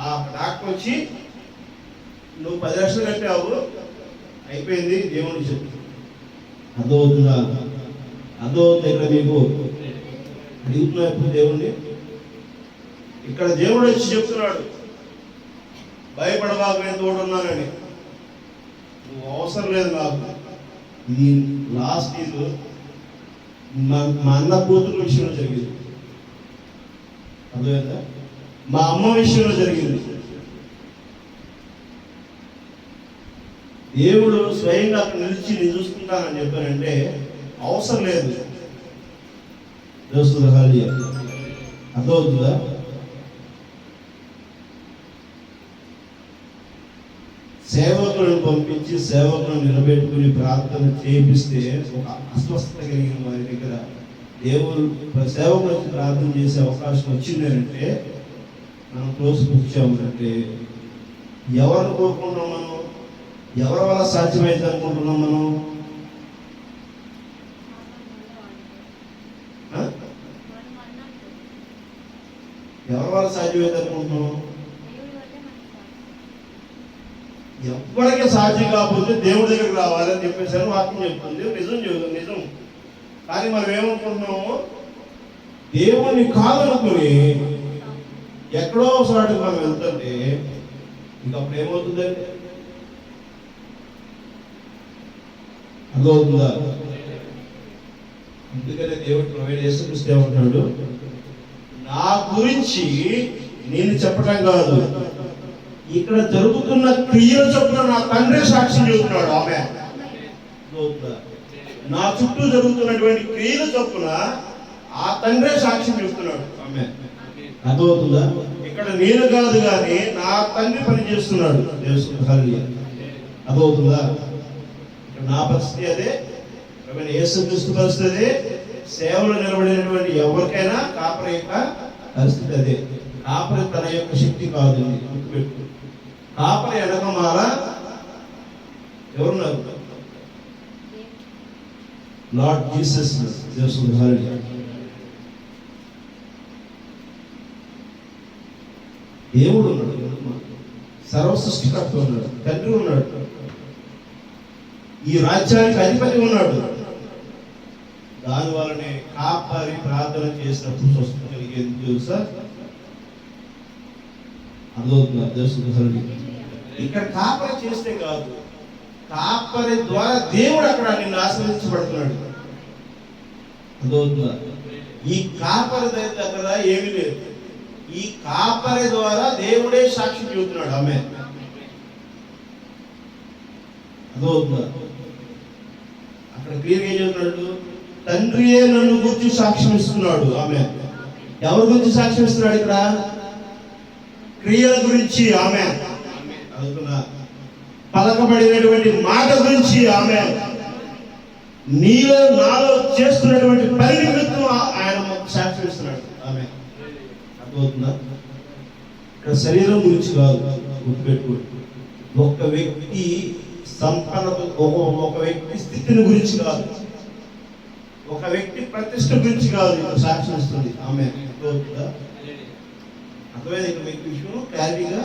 ఆ డాక్టర్ వచ్చి నువ్వు 10 లక్షలు కట్టావు, అయిపోయింది, దేవుని చెప్పు. అర్థమవుతుందా? అర్థమవుతుంది. ఇక్కడ మీకు అడుగుతున్నా ఇప్పుడు దేవుణ్ణి. ఇక్కడ దేవుడు వచ్చి చెప్తున్నాడు, భయపడబాకు, నేను తోడున్నానని. నువ్వు అవసరం లేదు నాకు. ఇది లాస్ట్ ఇది మా అన్న కూతురు విషయంలో జరిగింది. అర్థమైందా? మా అమ్మ విషయంలో జరిగింది. దేవుడు స్వయంగా అక్కడ నిలిచి నేను చూసుకుంటానని చెప్పానంటే అవసరం లేదు. అర్థమవుతుందా? సేవకులను పంపించి సేవకులను నిలబెట్టుకుని ప్రార్థన చేపిస్తే ఒక అస్వస్థత కలిగిన వారి దగ్గర దేవుడు సేవకులు వచ్చి ప్రార్థన చేసే అవకాశం వచ్చిందంటే మనం క్లోజ్ కూర్చోమంటే ఎవరిని కోరుకుంటున్నాం మనం? ఎవరి వల్ల సాధ్యమైంది అనుకుంటున్నాం మనం? ఎవరి వల్ల సాధ్యమైంది అనుకుంటున్నాం? ఎవరికి సాధ్యం కాకపోతే దేవుడి దగ్గరికి రావాలని చెప్పేసి వాక్యం చెప్తుంది. నిజం. కానీ మనం ఏమనుకుంటున్నాము? దేవుని కాదనుకుని ఎక్కడో చోటకి మనం వెళ్తుంటే ఇంకప్పుడు ఏమవుతుందండి? అర్థమవుతుందా? అందుకనే దేవుడు ప్రొవైడ్ యేసుక్రీస్తు ఏమంటున్నాడు? నా గురించి నేను చెప్పటం కాదు, ఇక్కడ జరుగుతున్న క్రియల చొప్పున నా తండ్రి సాక్ష్యం చెబుతున్నాడు. ఆమె నా చుట్టూ జరుగుతున్నటువంటి క్రియల చొప్పున ఆ తండ్రే సాక్ష్యం చెబుతున్నాడు. ఆమె అర్థమవుతుందా? ఇక్కడ నేను కాదు కానీ నా తండ్రి పని చేస్తున్నాడు. అర్థమవుతుందా? ఇక్కడ నా పరిస్థితి అదే, యేసుక్రీస్తు పరిస్థితి అదే, సేవలు నిలబడినటువంటి ఎవరికైనా కాపరి యొక్క పరిస్థితి అదే. కాపరి తన యొక్క శక్తి కాదు, గుర్తుపెట్టు. కాపరి వెనకమాల ఎవరున్నారు? Lord Jesus. దేవుడు ఉన్నాడు, సర్వ సృష్టికర్త ఉన్నాడు, తండ్రి ఉన్నాడు, ఈ రాజ్యానికి అధిపతి ఉన్నాడు. దాని వల్లనే కాపరి ప్రార్థన చేసినప్పుడు స్వస్థత కలిగేది తెలుసా? అర్థమవుతుంది? ఇక్కడ కాపరి చేస్తే కాదు, కాపరి ద్వారా దేవుడు అక్కడ నిన్ను ఆశ్రయించబడుతున్నాడు. అర్థమవుతుందా? ఈ కాపరి దగ్గర ఏమీ లేదు, ఈ కాపరి ద్వారా దేవుడే సాక్షి చెబుతున్నాడు. ఆమె అర్థమవుతుందా? అక్కడ క్లియర్గా ఏం చెబుతున్నాడు? తండ్రియే నన్ను గురించి సాక్ష్యం ఇస్తున్నాడు. ఆమె ఎవరి గురించి సాక్ష్యం ఇస్తున్నాడు? ఇక్కడ క్రియల గురించి. ఆమె అవుతున్నా పలకబడినటువంటి మాట గురించి. ఆమె నీలో నాలో చేస్తున్నటువంటి పని నిమిత్తం ఆయన సాక్ష్యం ఇస్తున్నాడు. ఆమె అర్థమవుతుందా? ఇక్కడ శరీరం గురించి కాదు, గుర్తుపెట్టుకోండి. ఒక వ్యక్తి సంపన్నత, ఒక వ్యక్తి స్థితిని గురించి కాదు, ఒక వ్యక్తి ప్రతిష్ట గురించి కాదు ఇక్కడ సాక్ష్యం ఇస్తుంది. ఆమె అర్థమైంది? ఇక్కడ మీకు విషయం క్లారిటీగా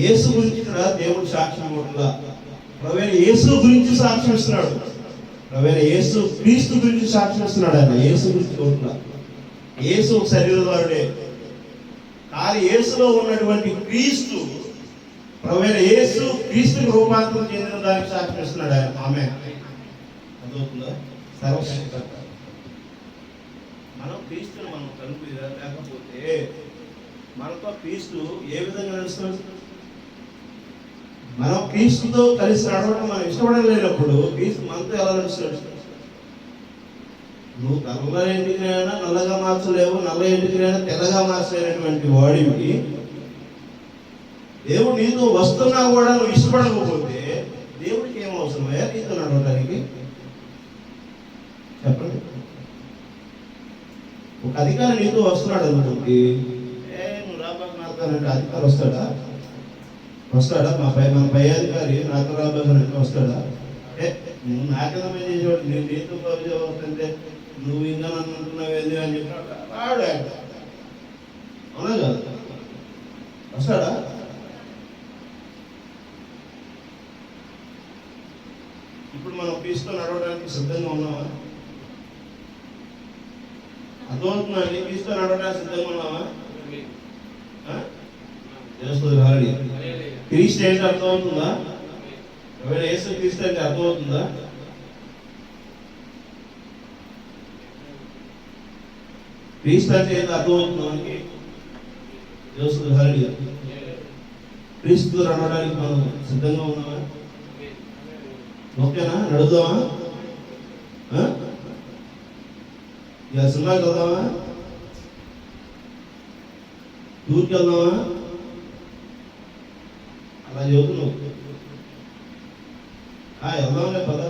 యేసు గురించి ఇక్కడ దేవుడు సాక్ష్యం ఇవ్వట్లా, ప్రవీణ యేసు గురించి సాక్ష్యం ఇస్తున్నాడు. ప్రవీణ యేసు క్రీస్తు గురించి సాక్ష్యం ఇస్తున్నాడు. ఆయన యేసు గురించి ఇవ్వట్లా. యేసు శరీరధారుడే, కానీ యేసులో ఉన్నటువంటి క్రీస్తు, ప్రవీణ యేసు క్రీస్తుకి రూపాంతరం చెందిన దానికి సాక్ష్యం ఇస్తున్నాడు ఆయన. ఆమె అర్థమవుతుందా? సర్వశక్తికర్త. మనం క్రీస్తుని మనం కనుక లేకపోతే మనతో క్రీస్తు ఏ విధంగా నడుస్తాడు? మనం క్రీస్తుతో కలిసి నడవడం మనం ఇష్టపడలేనప్పుడు క్రీస్తు మనతో ఎలా నడుస్తాడు? నువ్వు తెల్ల ఎంటికైనా నల్లగా మార్చలేవు, నల్ల ఎంటికైనా తెల్లగా మార్చలేనటువంటి వాడివి దేవుడు నీతో వస్తున్నా కూడా నువ్వు ఇష్టపడకపోతే దేవుడికి ఏం అవసరమయ్యా నీతో నడవడానికి? చెప్పండి. ఒక అధికారి నీతో వస్తున్నాడు అనుకోండి, నువ్వు రాబాకు నాతానంటే అధికారి వస్తాడా? మన పై అధికారి నాతో రాబాకంటే వస్తాడా? నువ్వు నాకేదమే చేసేవాడు, నేను నీతో వస్తుంటే నువ్వు ఇంకా నన్ను అంటున్నావేంది అని చెప్పినాడు రాడు. ఆయన అవునా కాదు? వస్తాడా? ఇప్పుడు మనం క్రీస్తు నడవడానికి సిద్ధంగా ఉన్నామా? అర్థమవుతుందండి? క్రీస్తు నడవడానికి సిద్ధంగా ఉన్నామా? క్రీస్తు ఏంటి అర్థమవుతుందా? యేసు క్రీస్తు అంటే అర్థమవుతుందా? క్రీస్తు అంటే ఏంటి అర్థమవుతుందా మనకి? క్రీస్తు నడవడానికి మనం సిద్ధంగా ఉన్నామా? ఓకేనా? నడుద్దామా? ఇక సినిమాకి వెళ్దామా? టూర్కి వెళ్దామా? అలా చదువుతున్నావు. వెళ్దాంలే పద.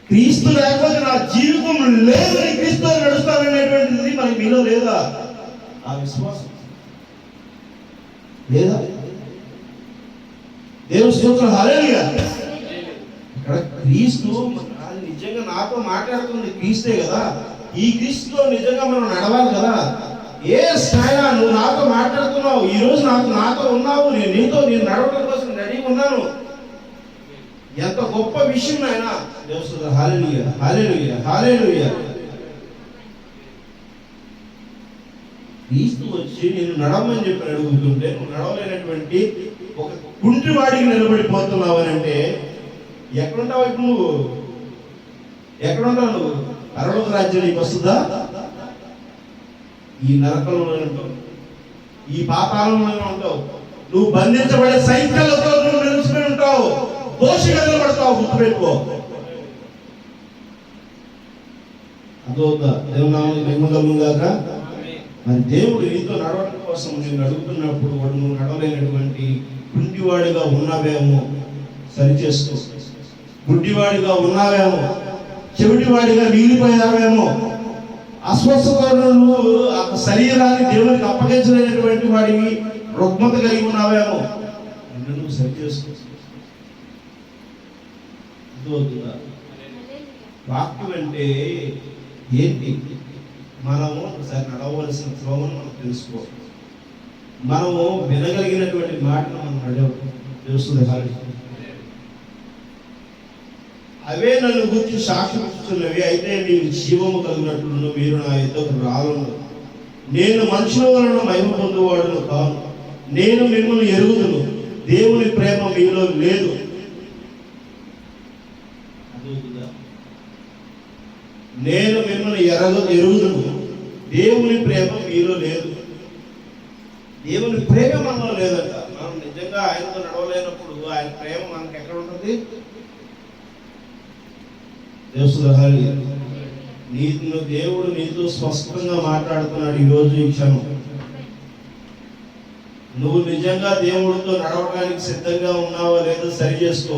క్రీస్తు లేకపోతే నా జీవితం లేదు, నేను క్రీస్తు నడుస్తాననేటువంటిది మనకి మీలో లేదా? ఆ విశ్వాసం లేదా? దేవుని స్తోత్రం, హల్లెలూయా. ఇక్కడ క్రీస్తు నిజంగా నాతో మాట్లాడుతుంది క్రీస్తే కదా. ఈ క్రీస్తులో నిజంగా మనం నడవాలి కదా. ఏ స్థాయినా నువ్వు నాతో మాట్లాడుతున్నావు, ఈ రోజు నాతో ఉన్నావు, నేను నడవడం కోసం రెడీ ఉన్నాను. ఎంత గొప్ప విషయం ఆయన. దేవుని స్తోత్రం, హల్లెలూయా, హల్లెలూయా, హల్లెలూయా. క్రీస్తు వచ్చి నేను నడవమని చెప్పి అడుగుతుంటే నువ్వు నడవలేనటువంటి ఒక కుంటి వాడికి నిలబడిపోతున్నావు అని అంటే ఎక్కడుంటావు? ఇప్పుడు నువ్వు ఎక్కడుంటావు? నువ్వు పరలోక రాజ్యం నీకు వస్తుందా? ఈ నరకంలో ఉంటావు, ఈ పాతాళంలో ఉంటావు. నువ్వు బంధించబడే సైకిళ్లతో నువ్వు నిలిచిపోయి ఉంటావు, దోషిగా నిలబడతావు. గుర్తుపెట్టుకో. అదవుతా దేవుని నామమున మహిమ కలుగును గాక. మరి దేవుడు నీతో నడవడం కోసం నేను అడుగుతున్నప్పుడు వాడు నువ్వు నడవలేనటువంటి గుడ్డివాడిగా ఉన్నావేమో సరిచేసుకో. గుడ్డివాడిగా ఉన్నావేమో, చెవిటివాడిగా మిగిలిపోయావేమో, అస్వస్థతను శరీరాన్ని దేవునికి అప్పగించలేనటువంటి వాడివి రుగ్మత కలిగి ఉన్నావేమో, నువ్వు సరిచేసుకో. వాక్యం అంటే ఏంటి? మనము ఒకసారి నడవలసిన త్రోవను మనం తెలుసుకో. మనము వినగలిగినటువంటి మాటను మనం తెలుస్తుంది. అవే నన్ను గురించి సాక్షి ఇస్తున్నవి. అయితే మీరు జీవము కలిగినట్లు మీరు నా యుద్ధకు రాలను. నేను మనుషుల వలన మహిమ పొందువాడును కాను. నేను మిమ్మల్ని ఎరుగుదును. దేవుని ప్రేమ మీలో లేదు. నేను మిమ్మల్ని ఎరుగుదును. దేవుని ప్రేమ మీలో లేదు. దేవుని ప్రేమ మనలో లేదంట. మనం నిజంగా ఆయనతో నడవలేనప్పుడు ఆయన ప్రేమ మనకి ఎక్కడ ఉంటుంది? దేవుడు నీతో స్పష్టంగా మాట్లాడుతున్నాడు ఈరోజు, ఈ క్షణం. నువ్వు నిజంగా దేవుడితో నడవడానికి సిద్ధంగా ఉన్నావా లేదో సరి చేసుకో.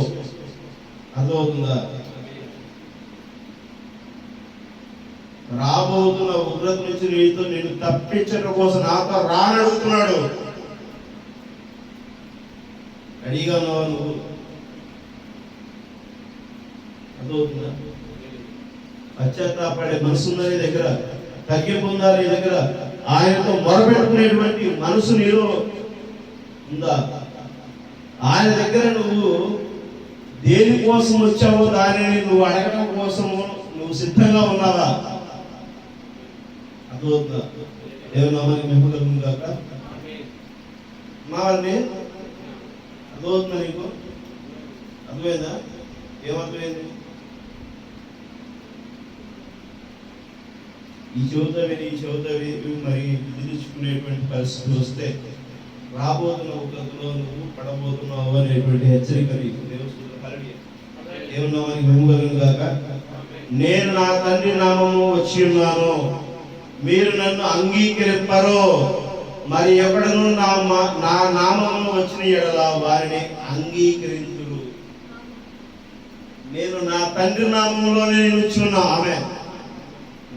అర్థమవుతుందా? రాబోతున్న ఉగ్రత నుంచి నేను తప్పించడం కోసం నాతో రానడుగుతున్నాడు. రెడీగా ఉన్నావా నువ్వు? అర్థమవుతుందా? పశ్చాత్తాపడే మనసు ఉందా నీ దగ్గర? తగ్గింపు ఉందా నీ దగ్గర? ఆయనతో మొరపెట్టుకునేటువంటి మనసు నీలో ఉందా? ఆయన దగ్గర నువ్వు దేనికోసం వచ్చావో దానిని నువ్వు అడగడం కోసము నువ్వు సిద్ధంగా ఉన్నావా? అర్థమవుతుందా? దేవుని నామానికి మహిమ కలుగును గాక. మావారిని అర్థమవుతుందా నీకు? అర్థమైందా? ఏమర్థమైంది? ఈ చెబుతవి మరి విధించుకునేటువంటి పరిస్థితి వస్తే రాబోతున్న ఉగ్రతలో నువ్వు పడబోతున్నావు అనేటువంటి హెచ్చరిక నీకు. దేవుని నామానికి మహిమ కలుగును గాక. నేను నా తండ్రి నామము వచ్చి ఉన్నాను, మీరు నన్ను అంగీకరింపరు. మరి ఎక్కడను నా నామము వచ్చిన ఎడల వారిని అంగీకరించురు. నేను నా తండ్రి నామంలోనే నేను వచ్చి ఉన్నా. ఆమె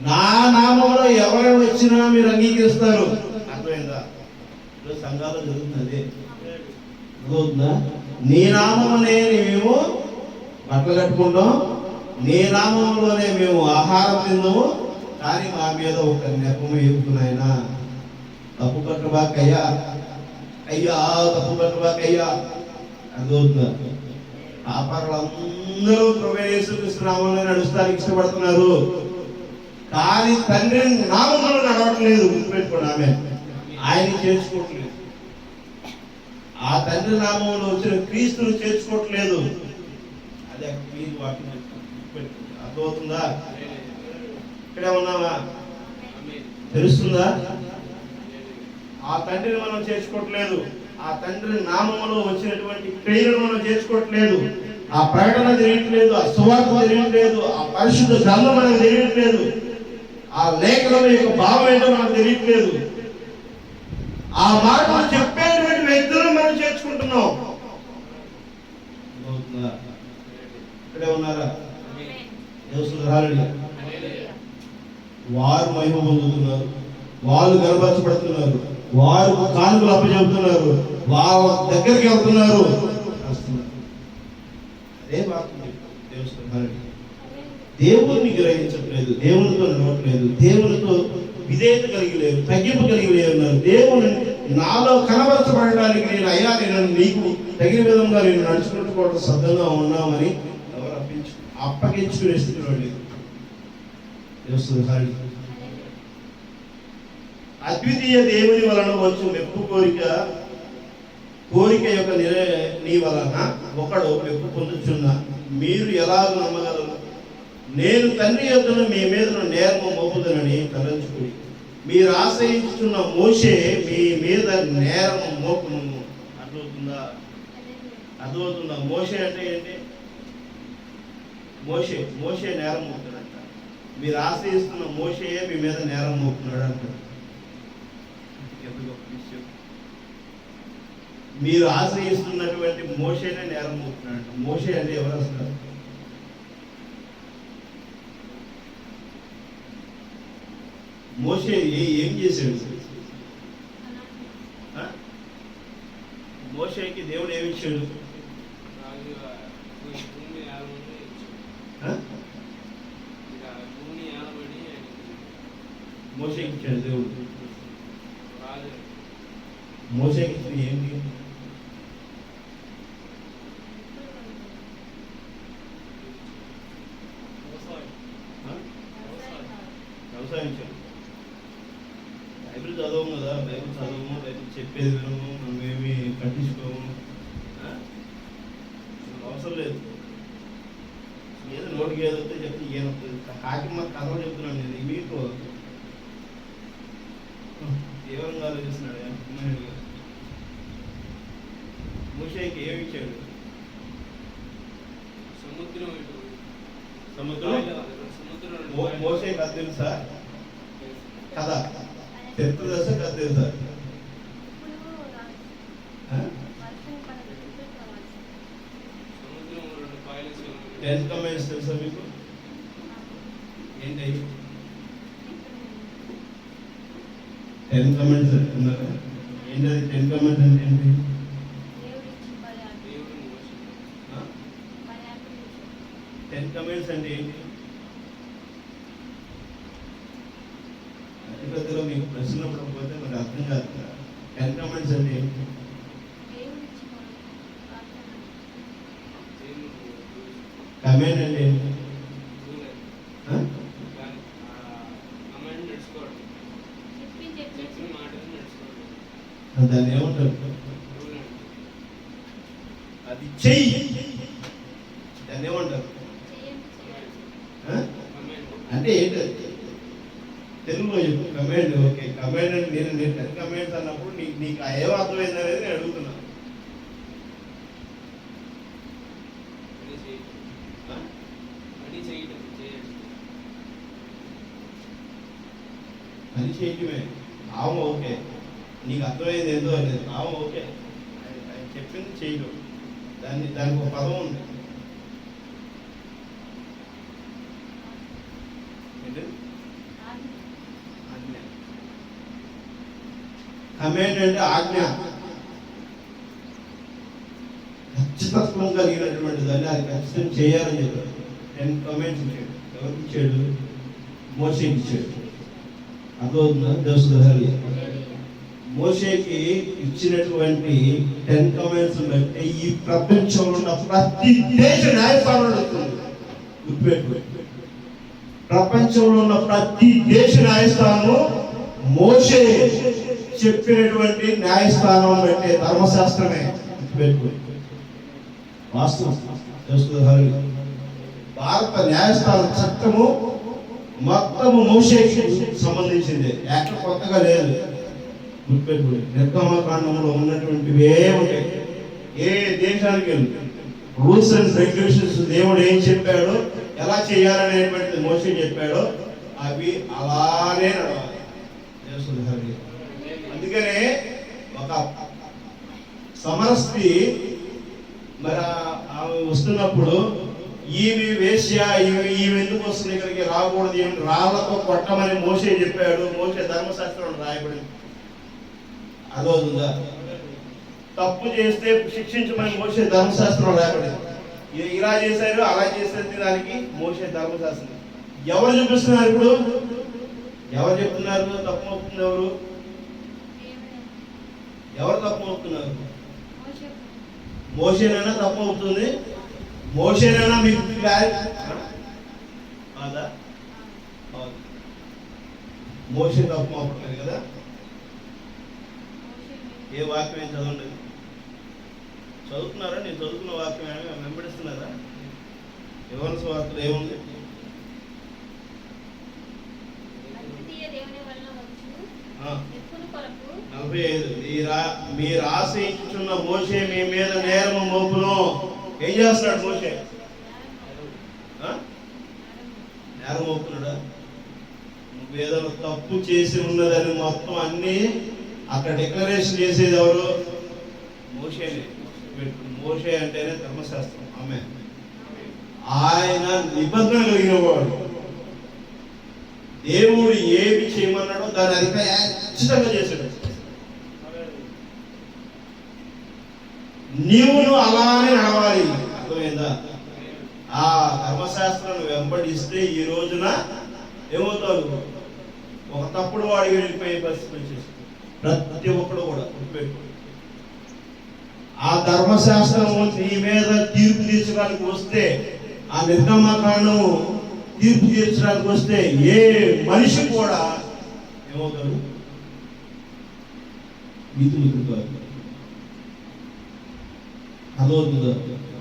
నా నామంలో ఎవరు వచ్చినా మీరు అంగీకరిస్తారు. అర్థమైందా? సంఘాలు జరుగుతుంది. అర్థమవుతుందా? నీ నామమునే మేము బట్టలు కట్టుకుంటాం, నీ నామంలోనే మేము ఆహారం తిందాము. కానీ మా మీద ఒక నెపము ఎగుతున్నాయన. తప్పు పట్టబాకయ్యా, అయ్యా తప్పు పట్టబాకయ్యా. అర్థమవుతుందా? వ్యాపారులందరూ ప్రభువైన యేసుక్రీస్తు నామంలో నడుస్తానికి ఇష్టపడుతున్నారు, కానీ తండ్రి నామంలో నడవట్లేదు. గుర్తుపెట్టుకోండి. ఆమె ఆయన చేర్చుకోవట్లేదు. ఆ తండ్రి నామంలో వచ్చిన క్రీస్తును చేర్చుకోవట్లేదు. అదే మీరు వాటిని అర్థమవుతుందా? ఇక్కడే ఉన్నావా? తెలుస్తుందా? ఆ తండ్రిని మనం చేర్చుకోవట్లేదు. ఆ తండ్రి నామంలో వచ్చినటువంటి క్రియలను మనం చేర్చుకోవట్లేదు. ఆ ప్రకటన తెలియట్లేదు, ఆ సువార్త తెలియట్లేదు, ఆ పరిశుద్ధ గ్రంథం మనకు తెలియట్లేదు, ఆ లేఖనం యొక్క భావం ఏంటో మనకు తెలియట్లేదు. ఆ మాటలు చెప్పేటువంటి వ్యక్తులను మనం చేర్చుకుంటున్నాం. ఉందా? ఇక్కడే ఉన్నారా? వారు మహిమ పొందుతున్నారు, వాళ్ళు గర్వపరచబడుతున్నారు, వారు కానుకలు అప్పచెబుతున్నారు, వారు దగ్గరికి వెళ్తున్నారు. అదే దేవుణ్ణి గ్రహించట్లేదు, దేవునితో నడవట్లేదు, దేవునితో విధేయత కలిగి లేరు, తగ్గింపు కలిగి లేరు. దేవుని నాలో కనబరచబడడానికి నేను నీకు తగిన విధంగా నేను నడుచుకుంటూ సిద్ధంగా ఉన్నామని ఎవరు అప్పగించుకునే స్థితిలో లేదు. అద్వితీయ దేవుని వలన వచ్చు మెప్పు కోరిక యొక్క నీ వలన ఒకడు మెప్పు పొందుచున్న మీరు ఎలా నమ్మగలరు? నేను తండ్రి యొద్దను మీ మీద నేరము మోపుదనని తలంచుకుని మీరు ఆశ్రయించుచున్న మోషే మీ మీద నేరము మోపును. అర్థమవుతుందా? మోషే అంటే ఏంటి? మోషే నేరం మోపుతాడంట. మీరు ఆశ్రయిస్తున్న మోషే మీ మీద నేరం మోపుతున్నాడు అంటారు. మీరు ఆశ్రయిస్తున్నటువంటి మోషేనే నేరం మోపుతున్నాడు. మోషే అంటే ఎవరు అసలు? మోషే ఏం చేశాడు? మోషేకి దేవుడు ఏమి ఇచ్చాడు? మోషేకి ఇచ్చాడు దేవుడు. మోషేకి ఇచ్చింది ఏంటి? వ్యవసాయం ఇచ్చాడు. బైబిల్ చదవము కదా, బైబిల్ చదవము, బైబిల్ చెప్పేది వినము, మనమేమి పట్టించుకోము, అవసరం లేదు. ఏదో నోటికి ఏదో వస్తే చెప్తే ఏమవుతుంది? హాకి మాకు కథలు చెప్తున్నాను నేను మీకు తీవ్రంగా ఆలోచిస్తున్నాడు. మోషేకి ఏమి ఇచ్చాడు? సముద్రం. మోషేకి అది తెలుసా? కదా చరిత్ర తెలుసా? కదా తెలుసా? టెన్ కమాండ్స్ తెలుసా మీకు? ఏంటి 10 కమాండ్స్ అంటున్నారా? ఏంటది 10 కమాండ్స్ అంటే ఏంటి? 10 కమాండ్స్ అంటే ఏంటి? అతి పెద్దలో మీకు ప్రశ్న పడకపోతే మరి అర్థం కాదు. 10 కమాండ్స్ అంటే ఏంటి? కమాండ్ అంటే ఏంటి? దాన్ని ఏమంటారు? అది చెయ్యి. దాన్ని ఏమంటారు? అంటే ఏంటి? తెలుగులో చెప్పు. కమాండ్. ఓకే, కమాండ్ అంటే నేను 10 కమాండ్స్ అన్నప్పుడు నీకు ఏం అర్థమైంది అనేది నేను అడుగుతున్నా. అది చేయటమే. ఆమె ఓకే, నీకు అర్థమైంది ఏందో అనేది. ఆమె ఓకే, ఆయన చెప్పింది చేయడం. దానికి ఒక పదం ఉంది. కమాండ్ అంటే ఆజ్ఞ, ఖచ్చితత్వం కలిగినటువంటి దాన్ని అది ఖచ్చితంగా చేయాలని చెప్పాడు. 10 కమాండ్స్ ఇచ్చాడు. ఎవరికి ఇచ్చాడు? మోషేకి ఇచ్చాడు. అర్థమవుతుందా? దేవస్థాలి మోషేకి ఇచ్చినటువంటి 10 కమాండ్స్ బట్టి ఈ ప్రపంచంలో ఉన్న ప్రతి దేశ న్యాయస్థానంలో గుర్తుపెట్టుకో. ప్రపంచంలో ఉన్న ప్రతి దేశ న్యాయస్థానం మోషే చెప్పినటువంటి న్యాయస్థానం బట్టే, ధర్మశాస్త్రమే. గుర్తుపెట్టుకో. వాస్తవం దేవస్థాలి భారత న్యాయస్థాన చట్టము మొత్తము మోషేకి సంబంధించింది. ఎక్కడ కొత్తగా లేదు. గుర్తుపెట్టుకోండి. నిర్గమకాండంలో ఉన్నటువంటివి ఉంటాయి. ఏ దేశానికి వెళ్ళి రూల్స్ అండ్ రెగ్యులేషన్స్ దేవుడు ఏం చెప్పాడో, ఎలా చేయాలనేటువంటిది మోషే చెప్పాడో అవి అలానే నడవాలి. అందుకనే ఒక సమరస్త్రీ మరి ఆమె వస్తున్నప్పుడు ఈమె వేశ్య, ఈమె ఎందుకు వస్తుంది ఇక్కడికి, రాకూడదు, ఏమి రాళ్లతో కొట్టమని మోషే చెప్పాడు. మోషే ధర్మశాస్త్రంలో రాయబడింది. అదవుతుందా? తప్పు చేస్తే శిక్షించమని మోషే ధర్మశాస్త్రంలో రాయబడింది. ఇలా చేశారు, అలా చేశారు, దానికి మోషే ధర్మశాస్త్రం. ఎవరు చూపిస్తున్నారు ఇప్పుడు? ఎవరు చెప్తున్నారు తప్పు అవుతుంది? ఎవరు తప్పు అవుతున్నారు? మోషేనైనా తప్పు అవుతుంది? మోషేనైనా మీకు కాదా? మోషే తప్పు అవుతుంది కదా. ఏ వాక్యం చదవండి. చదువుతున్నారా? నేను చదువుకున్న వాక్యం వెంబడిస్తున్నారా? యోహాను సువార్తలో ఏముంది? 45. మీరు ఆశ్రయించుచున్న మోషే మీ మీద నేరము మోపును. ఏం చేస్తున్నాడు మోషే? నేరం మోపుతున్నాడా? నువ్వు ఏదైనా తప్పు చేసి ఉన్నదని మొత్తం అన్ని అక్కడ డిక్లరేషన్ చేసేది ఎవరు? మోషేనే. మోషే అంటేనే ధర్మశాస్త్రం. ఆమె ఆయన నిబంధన కలిగిన వాడు. దేవుడు ఏమి చేయమన్నాడో దాని అది ఖచ్చితంగా చేశాడు. నీవును అలానే నడవాలి. అర్థమైందా? ఆ ధర్మశాస్త్రాన్ని వెంబడిస్తే ఈ రోజున ఏమవుతాడు? ఒక తప్పుడు వాడికి వెళ్ళిపోయే పరిస్థితి వచ్చేసి ప్రతి ఒక్కడు కూడా ఆ ధర్మశాస్త్రం నీ మీద తీర్పు తీర్చడానికి వస్తే, ఆ నిర్గమకాండము తీర్పు తీర్చడానికి వస్తే ఏ మనిషి కూడా ఏమవుతాడు? నీతిమంతుడు కాదు. అదవుతుందా?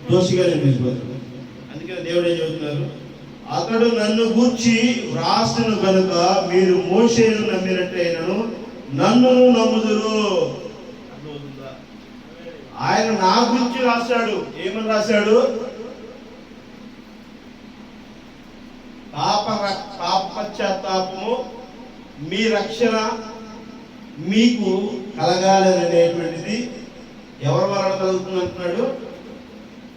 దోషిగా నిర్మించబడతాడు. అందుకని దేవుడు ఏం చెబుతున్నారు? అతడు నన్ను గూర్చి వ్రాసను కనుక మీరు మోషేను నమ్మినట్టయినను నన్నును నమ్ముదురు. అదవుతుందా? ఆయన నా గురించి రాశాడు. ఏమని రాశాడు? పాపపశ్చాత్తాపము మీ రక్షణ మీకు కలగాలనేటువంటిది ఎవరి వలన కలుగుతుంది అంటున్నాడు?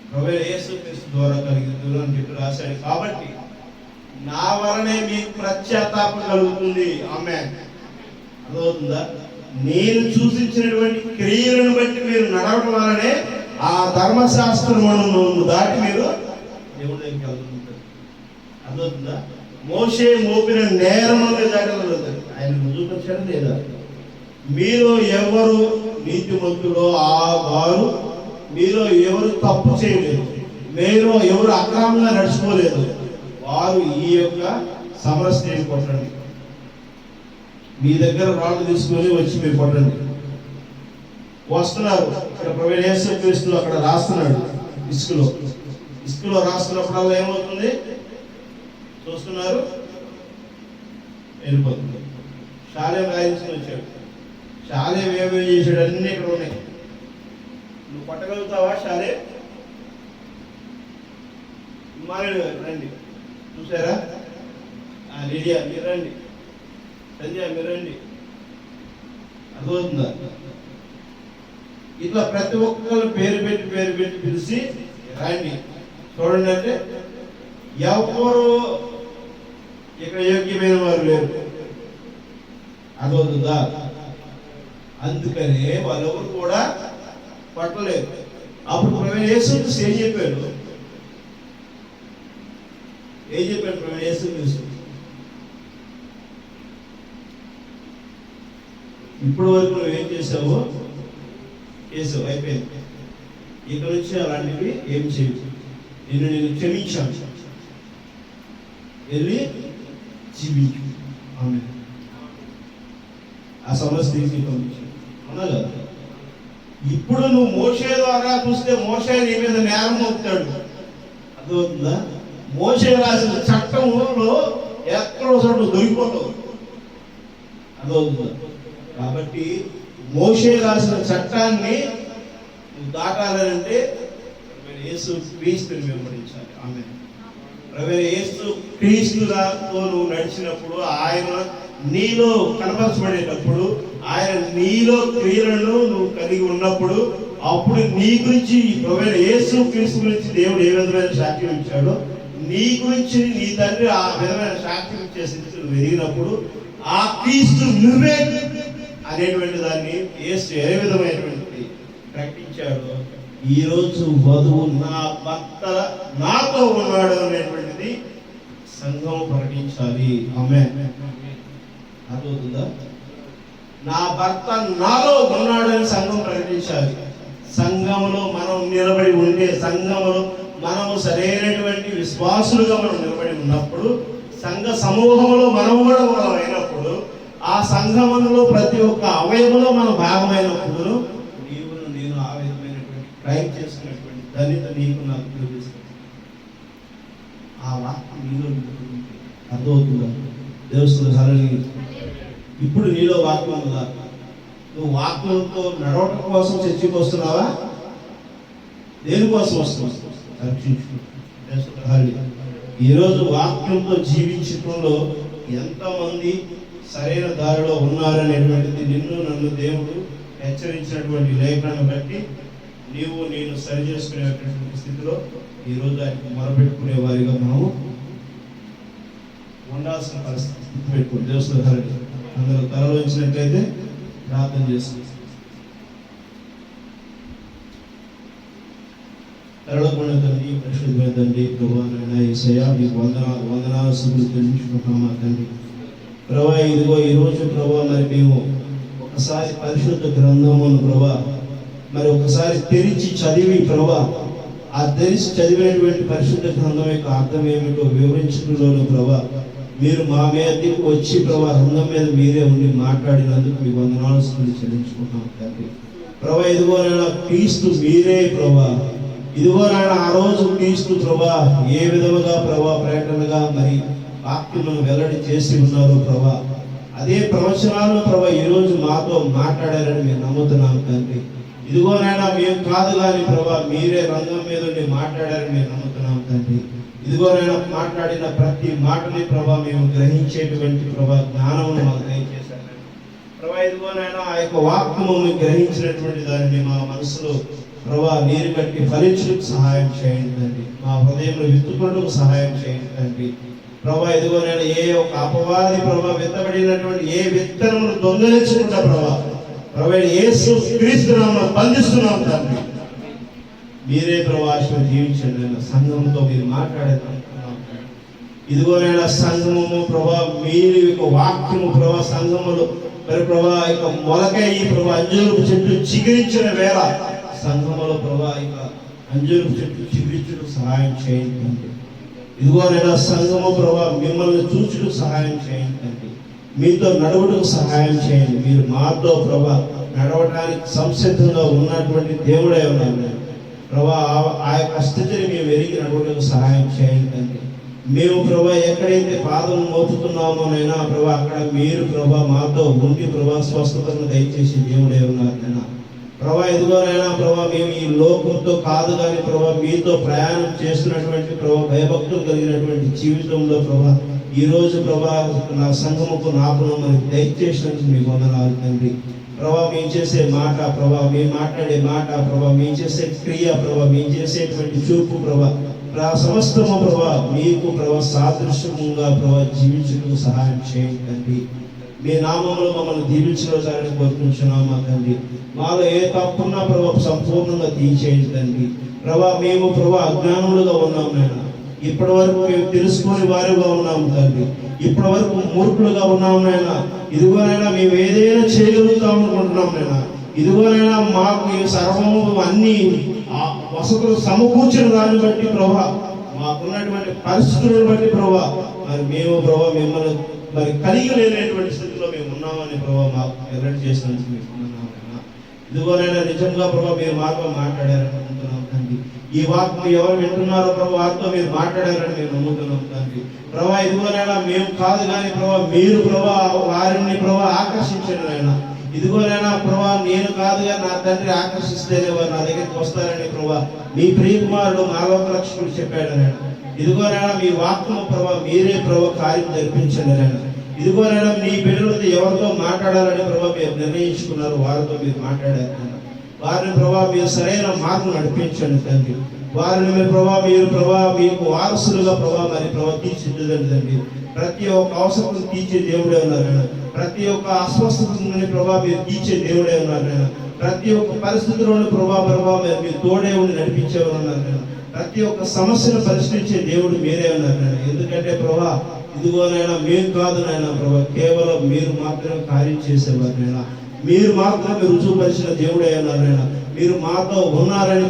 ప్రభువైన యేసుక్రీస్తు ద్వారా కలిగింది అని చెప్పి రాశాడు. కాబట్టి నా వలనే మీకు పశ్చాత్తాపం కలుగుతుంది. ఆమేన్. అర్థమవుతుందా? నేను సూచించినటువంటి క్రియలను బట్టి మీరు నడవడం వలనే ఆ ధర్మశాస్త్రమును దాటి మీరు దేవుడి దగ్గరికి వెళ్తుంటారు. అర్థమవుతుందా? మోషే మోపిన నేరములుగా దాటగలుగుతారు. ఆయన చూపించాడు లేదా? మీరు ఎవరు నీతిమంతులో ఆ వారు, మీరు ఎవరు తప్పు చేయలేదు, మీరు ఎవరు అక్రమంగా నడుచుకోలేదు, వారు ఈ యొక్క సమరస్త్రీని కొట్టండి. మీ దగ్గర రాళ్ళు తీసుకొని వచ్చి మీరు కొట్టండి. వస్తున్నారు. ఇక్కడ ప్రభువైన యేసుక్రీస్తు అక్కడ రాస్తున్నాడు ఇసుకలో రాస్తున్నప్పుడల్లా ఏమవుతుంది? చూస్తున్నారు, వెళ్ళిపోతుంది. శాలేం రాయించుకుని వచ్చాడు. శాలేం ఏమేమి చేశాడు అన్నీ ఇక్కడ ఉన్నాయి. నువ్వు కొట్టగలుగుతావా? శాలే మారేడు రండి. చూసారా? లిడియా మీరు రండి, సంధ్య మీరు రండి. అర్థమవుతుందా? ఇట్లా ప్రతి ఒక్కరు పేరు పెట్టి పిలిచి రండి చూడండి అంటే ఎవరు ఇక్కడ యోగ్యమైన వారు లేరు. అర్థమవుతుందా? అందుకనే వాళ్ళెవరు కూడా పట్టలేదు. అప్పుడు ప్రభువైన యేసుక్రీస్తు ఏం చెప్పాడు? ప్రభువైన యేసుక్రీస్తు? ఇప్పటి వరకు నువ్వేం చేసావో చేసావు, అయిపోయింది. ఇక్కడ నుంచి అలాంటివి ఏం చేయవు. నేను క్షమించాను, వెళ్ళి జీవించు. ఆమె ఆ సమస్యకి పంపించాను అన్నా కదా. ఇప్పుడు నువ్వు మోషే ద్వారా చూస్తే మోషే నీ మీద నేరం మోపుతాడు. అర్థమవుతుందా? మోషే రాసిన చట్టంలో ఎక్కడో చోట దొరికిపోతావు. అర్థమవుతుందా? కాబట్టి మోషే రాసిన చట్టాన్ని నువ్వు దాటాలంటే యేసు క్రీస్తుని వెంబడించాలి. ఆమె యేసు క్రీస్తుతో నువ్వు నడిచినప్పుడు, ఆయన నీలో కనపరచబడేటప్పుడు, ఆయన నీలో క్రియలను నువ్వు కలిగి ఉన్నప్పుడు అప్పుడు నీ గురించి ప్రభువైన యేసు క్రీస్తు గురించి దేవుడు ఏ విధమైన సాక్ష్యం ఇచ్చాడో నీ గురించి నీ తండ్రి ఆ విధమైన సాక్ష్యం ఇచ్చే స్థితిలో నువ్వు ఎదిగినప్పుడు ఆ క్రీస్తు నువ్వే అనేటువంటి దాన్ని యేసు ఏ విధమైనటువంటి ప్రకటించాడు. ఈ రోజు వధువు నా భర్త నాతో ఉన్నాడు అనేటువంటిది సంఘం ప్రకటించాలి. ఆమేన్. అర్థమవుతుందా? నా భర్త నాలో ఉన్నాడని సంఘం ప్రకటించాలి. సంఘంలో మనం నిలబడి ఉంటే, సంఘంలో మనము సరైనటువంటి విశ్వాసులుగా మనం నిలబడి ఉన్నప్పుడు, సంఘ సమూహంలో మనం కూడా మనం అయినప్పుడు, ఆ సంఘములో ప్రతి ఒక్క అవయవంలో మనం భాగమైనప్పుడు నీవును నేను ఆ విధమైనటువంటి క్రైమ్ చేసుకున్నటువంటి ధన్యత నీకు నాకు చూపిస్తుంది. ఆ వాక్యం నీలో అర్థమవుతుందా? దేవస్థానాలని ఇప్పుడు నీలో వాక్యం ఉందా? నువ్వు వాక్యంతో నడవటం కోసం చర్చకు వస్తున్నావా? దేనికోసం వస్తున్నావు? ఈరోజు వాక్యంతో జీవించడంలో ఎంతమంది సరైన దారిలో ఉన్నారనేటువంటిది నిన్ను నన్ను దేవుడు హెచ్చరించినటువంటి లేఖనాన్ని బట్టి నీవు నేను సరి చేసుకునేటువంటి స్థితిలో ఈరోజు ఆయనకు మొరపెట్టుకునే వారిగా మనము ఉండాల్సిన పరిస్థితి పెట్టుకోండి. దేవస్థానాలు అందరూ తలలో ఇచ్చినట్లయితే ప్రార్థన చేసుకుంటాం. తరళకుండా తండ్రి, పరిశుద్ధమైన తండ్రి, ప్రభువా నాయనా యేసయ్యా మీకు వందనాలు స్తుతులు చెల్లించుకుంటున్నామా తండ్రి. ప్రభువా ఇదిగో ఈరోజు ప్రభువా మరి మేము ఒకసారి పరిశుద్ధ గ్రంథమును ప్రభువా మరి ఒకసారి తెరిచి చదివి ప్రభువా ఆ తెరిచి చదివినటువంటి పరిశుద్ధ గ్రంథం యొక్క అర్థం ఏమిటో వివరించడంలోను ప్రభువా మీరు మా మీదకి వచ్చి ప్రభా రంగం మీద మీరే ఉండి మాట్లాడినందుకు మీ వందనాలు చెల్లించుకుంటున్నాం తండ్రి. ప్రభా ఇదిగోనైనా క్రీస్తు మీరే ప్రభా, ఇదిగోనైనా ఆ రోజు క్రీస్తు ప్రభా ఏ విధముగా ప్రభా ప్రకటనగా మరి వాక్యమును వెల్లడి చేసి ఉన్నారు ప్రభా, అదే ప్రవచనాలు ప్రభా ఈరోజు మాతో మాట్లాడారని మేము నమ్ముతున్నాం తండ్రి. ఇదిగోనైనా మేము కాదు కానీ ప్రభా మీరే రంగం మీద ఉండి మాట్లాడారని మేము నమ్ముతున్నాం తండ్రి. ఇదిగోనైనా మాట్లాడిన ప్రతి మాటని ప్రభా మేము గ్రహించేటువంటి ప్రభా జ్ఞానమును మాకు దయచేశారు ప్రభా. ఇదిగోనైనా ఆ యొక్క వాక్యము గ్రహించినటువంటి దానిని మా మనసులో ప్రభా నీరు కట్టి ఫలించడానికి సహాయం చేయండి. మా హృదయంలో విత్తుకొనడానికి సహాయం చేయండి ప్రభా. ఇదిగోనైనా ఏ ఒక అపవాది ప్రభా విత్తబడినటువంటి ఏ విత్తనమును దొంగలించకుండా ప్రభా యేసు క్రీస్తు నామమున బంధిస్తున్నాం తండ్రి. మీరే ప్రభావం జీవించండి. సంఘంతో మీరు మాట్లాడేదాం. ఇదిగోనైనా సంఘము ప్రభా మీరు యొక్క వాక్యము ప్రభా సంఘములో మరి ప్రభా యొక్క మొలకై ప్రభా అంజూరపు చెట్టు చిగురించిన వేళ సంఘములో ప్రభా యొక్క అంజూరపు చెట్టు చిగురించుటకు సహాయం చేయండి. ఇదిగోనైనా సంఘము ప్రభా మిమ్మల్ని చూచుటకు సహాయం చేయండి. మీతో నడవటకు సహాయం చేయండి. మీరు మాతో ప్రభా నడవటానికి సంసిద్ధంగా ఉన్నటువంటి దేవుడే ఉన్నారు ప్రభా. ఆ యొక్క స్థితిని మేము ఎరిగి నడవటకు సహాయం చేయండి. మేము ప్రభా ఎక్కడైతే పాదం మోపుతున్నామోనైనా ప్రభా అక్కడ మీరు ప్రభా మాతో ఉండి ప్రభా స్వస్థతను దయచేసి దేవుడే ఉన్నారు ప్రభా. ఇదిగోనైనా ప్రభా మేము ఈ లోకంతో కాదు కానీ ప్రభా మీతో ప్రయాణం చేస్తున్నటువంటి ప్రభా భయభక్తులు కలిగినటువంటి జీవితంలో ప్రభా ఈరోజు ప్రభా నా సంఘముకు నాకును మనకి దయచేసినందుకు మీకు వందనాలు తండ్రి. ప్రభా మేము చేసే మాట ప్రభా మేము మాట్లాడే మాట ప్రభా మేము చేసే క్రియ ప్రభా మేము చేసేటువంటి చూపు ప్రభా సమస్తము ప్రభా మీకు ప్రభా సాదృశ్యముగా ప్రభా జీవించడానికి సహాయం చేయండి. మీ నామములో మమ్మల్ని దీవించడానికి కోరుకుంటున్నామా తండ్రి. మాలో ఏ తప్పున్నా ప్రభా సంపూర్ణంగా తీసేయండి తండ్రి. ప్రభా మేము ప్రభా అజ్ఞానములుగా ఉన్నాం నాయన. ఇప్పటి వరకు మేము తెలుసుకుని వారుగా ఉన్నాము తండ్రి. ఇప్పటి వరకు మూర్ఖులుగా ఉన్నాము నాయన. ఇదిగోనైనా మేము ఏదైనా చేయగలుగుతాం అనుకుంటున్నాం నాయన. ఇదిగోనైనా మాకు సర్వము అన్ని వసతులు సమకూర్చిన దాన్ని బట్టి ప్రభా మాకున్నటువంటి పరిస్థితులను బట్టి ప్రభా మరి మేము ప్రభా మిమ్మల్ని మరి కలిగి లేనటువంటి స్థితిలో మేము ఉన్నామని ప్రభా మాకు వెల్లడి చేసినందుకు మీకు ఉన్నామన్నా. ఇదిగోనైనా నిజంగా ప్రభా మీరు మాతో మాట్లాడారని అనుకుంటున్నాం తండ్రి. ఈ వాక్యం ఎవరు వింటున్నారో ప్రభా వారితో మీరు మాట్లాడారని మేము నమ్ముతున్నాం తండ్రి. ప్రభా ఇదిగోనైనా మేము కాదు కానీ ప్రభా మీరు ప్రభా వారిని ప్రభా ఆకర్షించండి అయినా. ఇదిగోనైనా ప్రభా నేను కాదుగా నా తండ్రి ఆకర్షిస్తేనే వారు నా దగ్గరికి వస్తారని ప్రభా మీ ప్రియకుమారుడు మాలోకరక్షకుడు చెప్పాడు నేను. ఇదిగోనైనా మీ వాక్యము ప్రభా మీరే ప్రభా కార్యం జరిపించండి నేను. ఇదిగోనైనా మీ బిడ్డలతో ఎవరితో మాట్లాడాలని ప్రభా మీరు నిర్ణయించుకున్నారు వారితో మీరు మాట్లాడారు. వారిని ప్రభా మీరు సరైన మార్గం నడిపించండి తండ్రి. వారిని మీరు ప్రభా మీకు వారసులుగా మరి తీర్చిదిద్దండి తండ్రి. ప్రతి ఒక్క అవసరం తీర్చే దేవుడే ఉన్నారు ఆయన. ప్రతి ఒక్క అస్వస్థత నుండి మీరు తీర్చే దేవుడే ఉన్నారు ఆయన. ప్రతి ఒక్క పరిస్థితిలోని మీరు తోడే ఉండి నడిపించేవారు ఉన్నారు ఆయన. ప్రతి ఒక్క సమస్యను పరిష్కరించే దేవుడు మీరే ఉన్నారు నాయన. ఎందుకంటే ఇదిగోనైనా మేము కాదు నాయన కేవలం మీరు మాత్రమే కార్యం చేసేవారు నాయన. మీరు మాత్రమే రుజువుపరిచిన దేవుడే ఉన్నారు నాయన. మీరు మాతో ఉన్నారని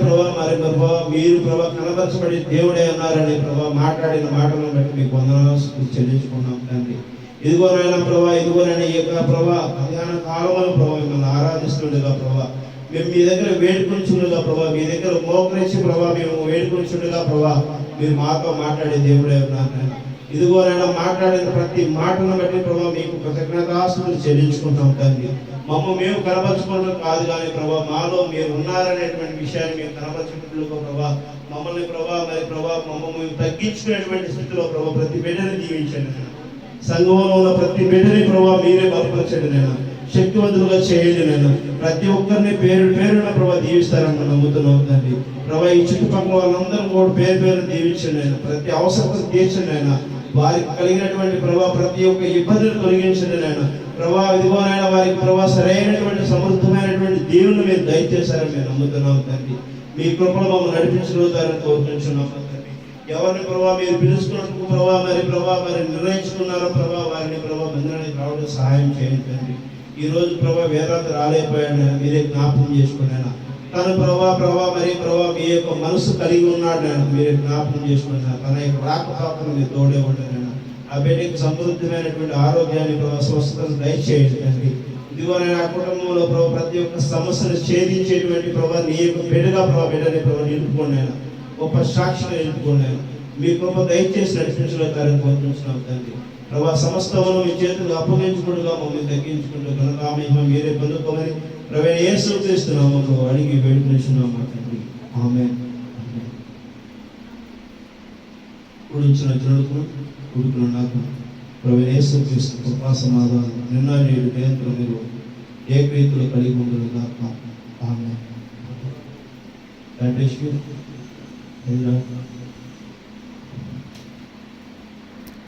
మీరు కనబరచబడి దేవుడే ఉన్నారని మాట్లాడిన మాటలను బట్టి మీకు వందనాలు చెల్లించుకున్నాం తండ్రి. ఇదిగోనైనా ఇదిగోనైనా ఈ యొక్క మధ్యాహ్న కాలంలో మిమ్మల్ని ఆరాధిస్తుండగా మేము మీ దగ్గర వేడుకొనిచుండగా మీ దగ్గర మోకరించి మేము వేడుకొనిచుండగా మీరు మాతో మాట్లాడే దేవుడే ఉన్నారు నాయన. ఇదిగోనైనా మాట్లాడిన ప్రతి మాటను బట్టి మీకు కృతజ్ఞతాస్తుతులు చెల్లించుకుంటాం తండ్రి. మేము కనబరచుకోవడం కాదు కానీ మాలో మీరు ఉన్నారనేటువంటి విషయాన్ని మేము కనబరచుకుంటున్నాం మమ్మల్ని మమ్మల్ని తగ్గించుకునేటువంటి స్థితిలో ప్రతి బిడ్డని దీవించండి. సంఘంలో ఉన్న ప్రతి బిడ్డని మీరే బలపరచండి నేను. శక్తివంతులుగా చేయండి నేను. ప్రతి ఒక్కరిని పేరున దీవిస్తారని నమ్ముతున్నాం తండ్రి. ఈ చుట్టుపక్కల వాళ్ళందరూ కూడా పేరు దీవించండి నేను. ప్రతి అవసరం తీర్చండి ఆయన. వారికి కలిగినటువంటి ప్రతి ఒక్క ఇబ్బందులు తొలగించండి నాయన. ఇదిగోనైనా వారికి సరైనటువంటి సమృద్ధమైనటువంటి దేవుని మీరు దయచేశారని మేము నమ్ముతున్నాం తండ్రి. మీ కృపలో మమ్మల్ని నడిపించగలుగుతారని కోరుకుంటున్నాం తండ్రి. ఎవరిని మీరు పిలుచుకున్నట్టు మరి నిర్ణయించుకున్నారో వారిని మందిరానికి రావడం సహాయం చేయండి తండ్రి. ఈ రోజు వేదాంత రాలేకపోయాడు, మీరే జ్ఞాపకం చేసుకున్నాను. తను మరి మీ యొక్క మనసు కలిగి ఉన్నాడు నేను, మీరే జ్ఞాపకం చేసుకున్నాను. తన యొక్క రాకపోకలు మీరు తోడే ఉంటాను. ఆ బిడ్డకి సమృద్ధమైనటువంటి ఆరోగ్యాన్ని స్వస్థతను దయచేయండి తండ్రి. ఇదిగోనైనా ఆ కుటుంబంలో ప్రతి ఒక్క సమస్యను ఛేదించేటువంటి నీ యొక్క బిడ్డగా బిడ్డని నిలుపుకోండి ఆయన. గొప్ప సాక్షిగా నిలుపుకోండి ఆయన. మీ కృప దయచేసి నడిపించగలుగుతారని కోరుకుంటున్నాం తండ్రి. సమస్తమును మీ చేతులు అప్పగించుకుంటుగా మమ్మల్ని తగ్గించుకుంటూ కనుక ఆమె మీరే పొందుకోమని యేసుక్రీస్తు నామములో అడిగి వేడుకుంటున్నాము తండ్రి. ఆమేన్. కూడించిన జనులకు కొడుకులు నాకు యేసుక్రీస్తు కృపా సమాధానం నిన్న నేడు నిరంతరం మీరు ఏకరీతిలో కలిగి ఉండదు కాక. ఆమేన్.